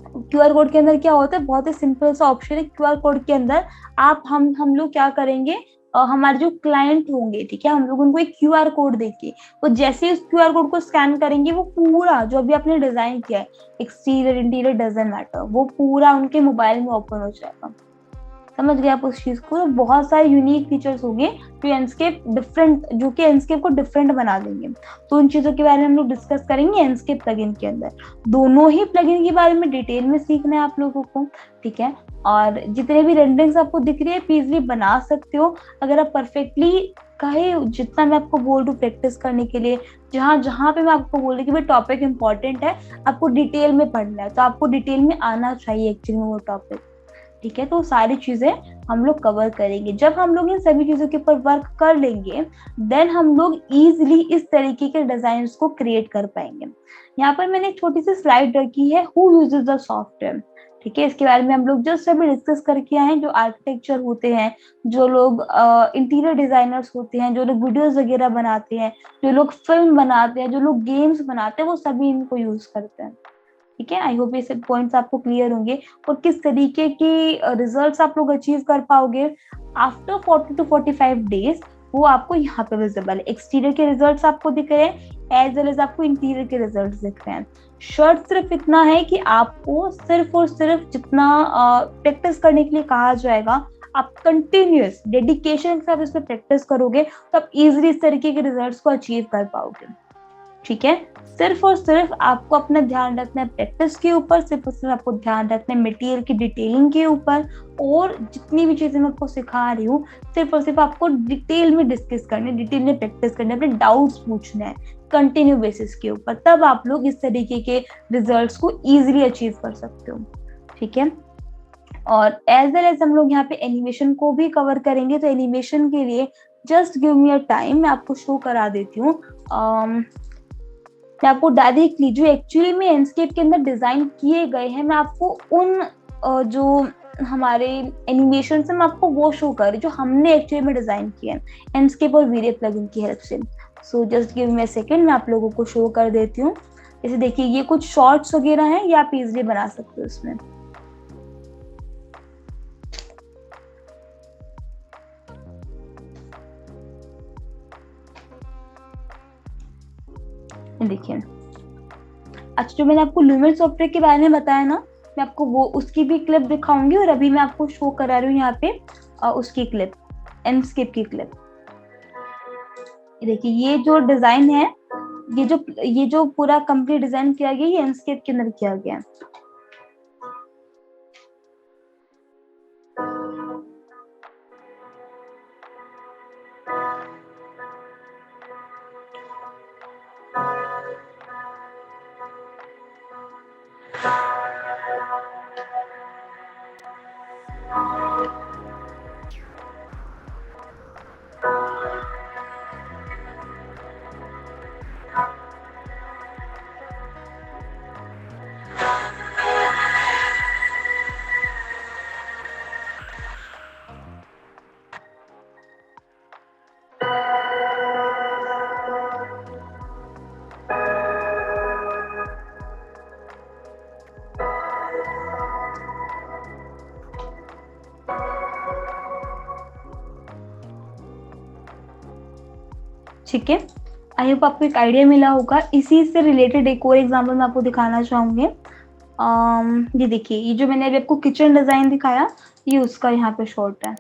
क्यूआर कोड के अंदर क्या होता है, बहुत ही सिंपल सा ऑप्शन है। क्यूआर कोड के अंदर आप हम लोग क्या करेंगे, हमारे जो क्लाइंट होंगे, ठीक है, हम लोग उनको एक क्यूआर कोड देके, वो जैसे उस क्यूआर कोड को स्कैन करेंगे, वो पूरा जो अभी आपने डिजाइन किया है, एक्सटीरियर इंटीरियर डजंट मैटर, वो पूरा उनके मोबाइल में ओपन हो जाएगा। समझ गए आप उस चीज को। तो बहुत सारे यूनिक फीचर्स होंगे जो एंडस्केप डिफरेंट, जो कि एंडस्केप को डिफरेंट बना देंगे। तो उन चीजों के बारे में हम लोग डिस्कस करेंगे एंडस्केप प्लगइन के अंदर। दोनों ही प्लगइन के बारे में डिटेल में सीखना है आप लोगों को। ठीक है, और जितने भी रेंडरिंग्स आपको दिख रही है इजीली बना सकते हो, अगर आप परफेक्टली कहे, जितना मैं आपको बोल रही हूँ प्रैक्टिस करने के लिए, जहां जहां पे मैं आपको बोल रही हूँ कि भाई टॉपिक इंपॉर्टेंट है, आपको डिटेल में पढ़ना है, तो आपको डिटेल में आना चाहिए एक्चुअली में वो टॉपिक। ठीक है, तो सारी चीजें हम लोग कवर करेंगे। जब हम लोग इन सभी चीजों के ऊपर वर्क कर लेंगे, देन हम लोग इजीली इस तरीके के डिजाइन को क्रिएट कर पाएंगे। यहाँ पर मैंने एक छोटी सी स्लाइड रखी है, हु यूजेस द सॉफ्टवेयर। ठीक है, इसके बारे में हम लोग जस्ट अभी डिस्कस करके आए हैं। जो आर्किटेक्चर होते हैं, जो लोग इंटीरियर डिजाइनर्स होते हैं, जो लोग वीडियोस वगैरह बनाते हैं, जो लोग फिल्म बनाते हैं, जो लोग गेम्स बनाते हैं, वो सभी इनको यूज करते हैं। ठीक है, आई होप ये सब पॉइंट्स आपको क्लियर होंगे और किस तरीके की रिजल्ट्स आप लोग अचीव कर पाओगे आफ्टर 40 to 45 डेज, वो आपको यहाँ पे विजिबल है। एक्सटीरियर के रिजल्ट्स आपको दिख रहे हैं एज वेल एज आपको इंटीरियर के रिजल्ट्स दिख रहे हैं। शर्ट सिर्फ इतना है कि आपको सिर्फ और सिर्फ जितना प्रैक्टिस करने के लिए कहा जाएगा, आप कंटिन्यूअस डेडिकेशन के साथ इसमें प्रैक्टिस करोगे तो आप इजिली इस तरीके के रिजल्ट्स को अचीव कर पाओगे। ठीक है, सिर्फ और सिर्फ आपको अपना ध्यान रखना है प्रैक्टिस के ऊपर, सिर्फ और सिर्फ आपको ध्यान रखना है मटेरियल की डिटेलिंग के ऊपर, और जितनी भी चीजें मैं आपको सिखा रही हूँ सिर्फ और सिर्फ आपको डिटेल में डिस्कस करने, डिटेल में प्रैक्टिस करने, अपने डाउट्स पूछना है कंटिन्यू बेसिस के ऊपर, तब आप लोग इस तरीके के रिजल्ट्स को इजिली अचीव कर सकते हो। ठीक है, और एज वेल एज हम लोग यहाँ पे एनिमेशन को भी कवर करेंगे। तो एनिमेशन के लिए just give me a time, मैं आपको शो करा देती हूँ। मैं आपको डायरेक्टली जो एक्चुअली में एंडस्केप के अंदर डिजाइन किए गए हैं, मैं आपको उन जो हमारे एनिमेशन से मैं आपको वो शो कर रही, जो हमने एक्चुअली में डिजाइन किया है एंडस्केप और वीरे प्लगइन की हेल्प से। So just give me a second, मैं आप लोगों को शो कर देती हूँ। जैसे देखिए, ये कुछ शॉर्ट्स वगैरह हैं, ये आप इजिली बना सकते हो इसमें। देखिए, अच्छा, जो मैंने आपको लूमेन सॉफ्टवेयर के बारे में बताया ना, मैं आपको वो उसकी भी क्लिप दिखाऊंगी, और अभी मैं आपको शो करा रही हूँ यहाँ पे उसकी क्लिप, एंडस्केप की क्लिप। देखिए, ये जो डिजाइन है, ये जो पूरा कंप्लीट डिजाइन किया गया, ये एंडस्केप के अंदर किया गया है। ठीक है, आई होप आपको एक आइडिया मिला होगा। इसी से रिलेटेड एक और एग्जांपल मैं आपको दिखाना चाहूंगी। ये देखिए, ये जो मैंने अभी आपको किचन डिजाइन दिखाया, ये उसका यहाँ पे शॉर्ट है।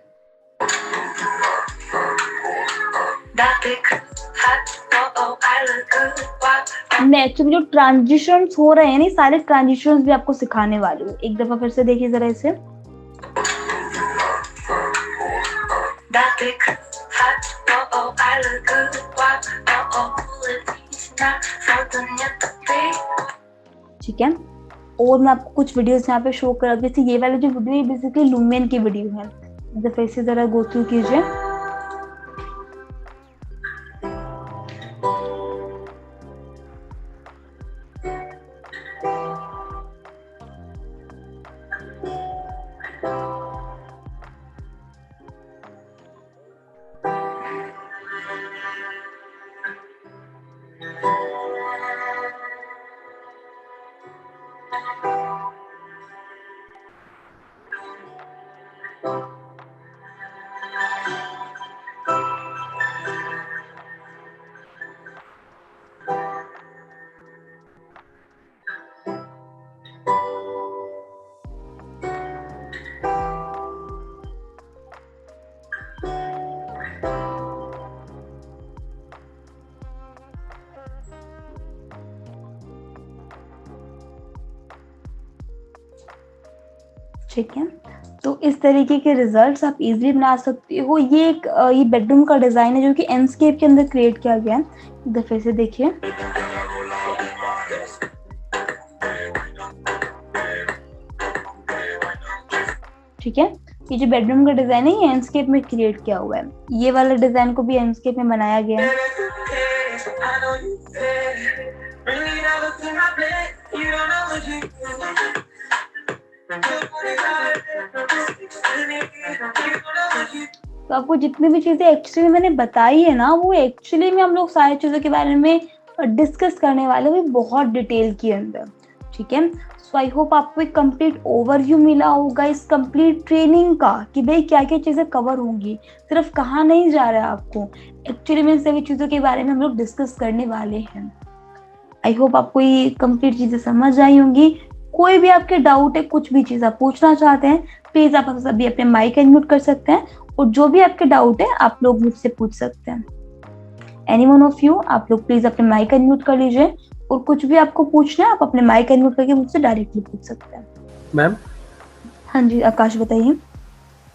एक्चुअली जो ट्रांजिशंस हो रहे हैं ना, सारे ट्रांजिशंस भी आपको सिखाने वाली हूँ। एक दफा फिर से देखिए जरा इसे। ठीक है, और मैं आपको कुछ वीडियोस यहाँ पे शो कर, जैसे ये वाली जो वीडियो है बेसिकली लुमेन की वीडियो है। दफा इसे जरा गो थ्रू कीजिए। ठीक है, तो इस तरीके के रिजल्ट्स आप इजीली बना सकते हो। ये एक ये बेडरूम का डिजाइन है जो कि एंडस्केप के अंदर क्रिएट किया गया है। एक दफे से देखिए। ठीक है, ये जो बेडरूम का डिजाइन है ये एंडस्केप में क्रिएट किया हुआ है। ये वाला डिजाइन को भी एंडस्केप में बनाया गया है। तो आपको जितनी भी चीजें एक्चुअली मैंने बताई है ना, वो एक्चुअली में हम लोग सारी चीजों के बारे में डिस्कस करने वाले हैं बहुत डिटेल के अंदर। ठीक है, सो आई होप आपको एक कंप्लीट ओवरव्यू मिला होगा इस कंप्लीट ट्रेनिंग का कि भाई क्या क्या चीजें कवर होंगी, सिर्फ कहाँ नहीं जा रहा है आपको, एक्चुअली में सभी चीजों के बारे में हम लोग डिस्कस करने वाले हैं। आई होप आपको ये कंप्लीट चीजें समझ आई होंगी। कोई भी आपके डाउट है, कुछ भी चीज आप पूछना चाहते हैं, प्लीज आप सभी अपने माइक अनम्यूट कर सकते हैं और जो भी आपके डाउट है आप लोग मुझसे पूछ सकते हैं। एनीवन ऑफ यू, आप लोग प्लीज अपने माइक अनम्यूट कर लीजिए और कुछ भी आपको पूछना है आप अपने माइक अनम्यूट करके मुझसे डायरेक्टली पूछ सकते हैं। मैम। हाँ जी आकाश बताइए।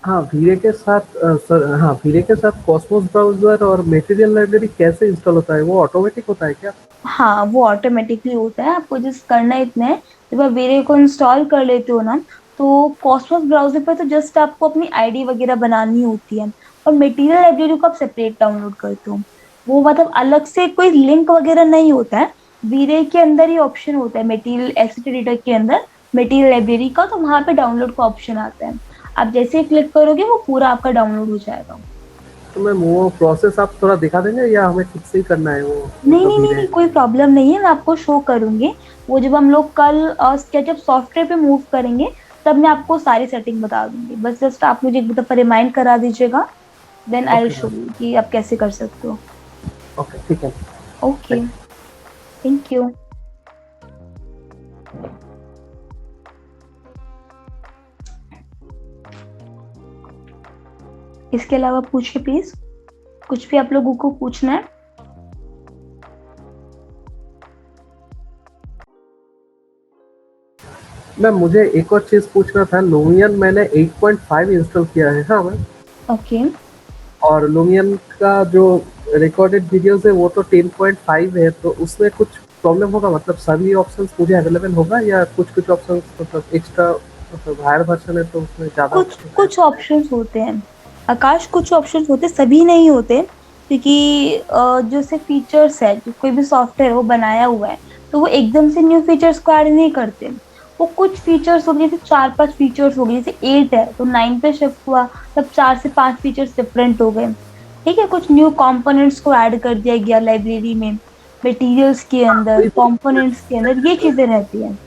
हाँ, वीरे के साथ कॉस्मोस ब्राउजर और मटेरियल लाइब्रेरी कैसे इंस्टॉल होता है? वो ऑटोमेटिक होता है क्या? हाँ, वो ऑटोमेटिकली होता है। आपको जिस करना है इतने, जब आप वीरे को इंस्टॉल कर लेते हो ना, तो कॉस्मोस ब्राउजर पर तो जस्ट आपको अपनी आईडी वगैरह बनानी होती है और मटेरियल लाइब्रेरी को आप सेपरेट डाउनलोड करते हो। वो मतलब अलग से कोई लिंक वगैरह नहीं होता है, वीरे के अंदर ही ऑप्शन होता है मटेरियल एसेट एडिटर के अंदर मटेरियल लाइब्रेरी का, तो वहां पे डाउनलोड का ऑप्शन आता है। आप जैसे ही क्लिक करोगे वो पूरा आपका डाउनलोड हो जाएगा। तो मैम वो प्रोसेस आप थोड़ा दिखा देंगे या हमें खुद से ही करना है वो? नहीं नहीं नहीं नहीं, कोई प्रॉब्लम नहीं है, मैं आपको शो करूंगी। वो जब हम लोग कल स्केचअप सॉफ्टवेयर पे मूव करेंगे तब मैं आपको सारी सेटिंग बता दूंगी। बस जस्ट आप मुझे एक दफा रिमाइंड करा दीजिएगा, then I will show you कि आप कैसे कर सकते हो। ओके ठीक है। Okay, thank you. इसके अलावा पूछिए प्लीज, कुछ भी आप लोगों को पूछना है। मैम मुझे एक और चीज पूछना था। लुमियन मैंने 8.5 इंस्टॉल किया है। हाँ मैम। ओके, और लुमियन का जो रिकॉर्डेड वीडियोस है वो तो 10.5 है, तो उसमें कुछ प्रॉब्लम होगा? मतलब सभी ऑप्शंस मुझे अवेलेबल होगा या कुछ ऑप्शंस मतलब एक्स्ट्रा, मतलब हायर वर्जन है तो उसमें ज्यादा कुछ ऑप्शंस होते हैं आकाश, कुछ ऑप्शंस होते, सभी नहीं होते, क्योंकि जो से फीचर्स है, जो कोई भी सॉफ्टवेयर वो बनाया हुआ है तो वो एकदम से न्यू फीचर्स को ऐड नहीं करते। वो कुछ फीचर्स हो गए, जैसे 4-5 फीचर्स हो गए, जैसे 8 है तो 9 पे शिफ्ट हुआ, तब 4 से 5 फीचर्स डिफरेंट हो गए। ठीक है, कुछ न्यू कंपोनेंट्स को ऐड कर दिया गया लाइब्रेरी में, मटेरियल्स के अंदर, कंपोनेंट्स के अंदर, ये चीजें रहती है।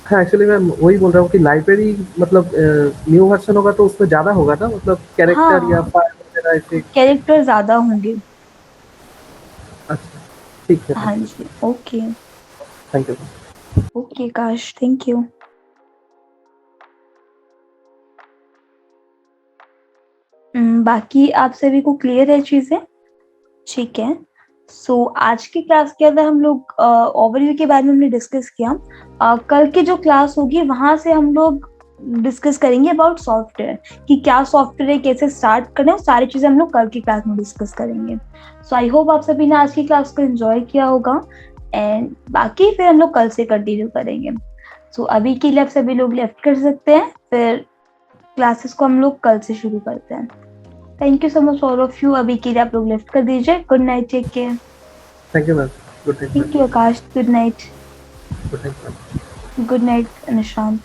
हाँ एक्चुअली मैं वही बोल रहा हूँ कि लाइब्रेरी मतलब न्यू वर्जन होगा तो उसमें ज्यादा होगा ना, मतलब कैरेक्टर या हाँ, फाइल वगैरह ऐसे। कैरेक्टर ज्यादा होंगे। अच्छा, ठीक है, हाँ जी, ओके। Thank you. ओके काश, थैंक यू। बाकी आप सभी को क्लियर है चीजें? ठीक है। सो आज की क्लास के अंदर हम लोग ओवरव्यू के बारे में हमने डिस्कस किया। कल की जो क्लास होगी वहां से हम लोग डिस्कस करेंगे अबाउट सॉफ्टवेयर, कि क्या सॉफ्टवेयर है, कैसे स्टार्ट करें, सारी चीजें हम लोग कल की क्लास में डिस्कस करेंगे। सो आई होप आप सभी ने आज की क्लास को एंजॉय किया होगा, एंड बाकी फिर हम लोग कल से कंटिन्यू करेंगे। सो अभी के लिए आप सभी लोग लेफ्ट कर सकते हैं, फिर क्लासेस को हम लोग कल से शुरू करते हैं। Thank you so much all of you. अभी के लिए आप लोग लेफ्ट कर दीजिए। Good night, take care. Thank you ma'am, good night thank ma'am, you Aakash, good night. Good night ma'am. Good night Nishant.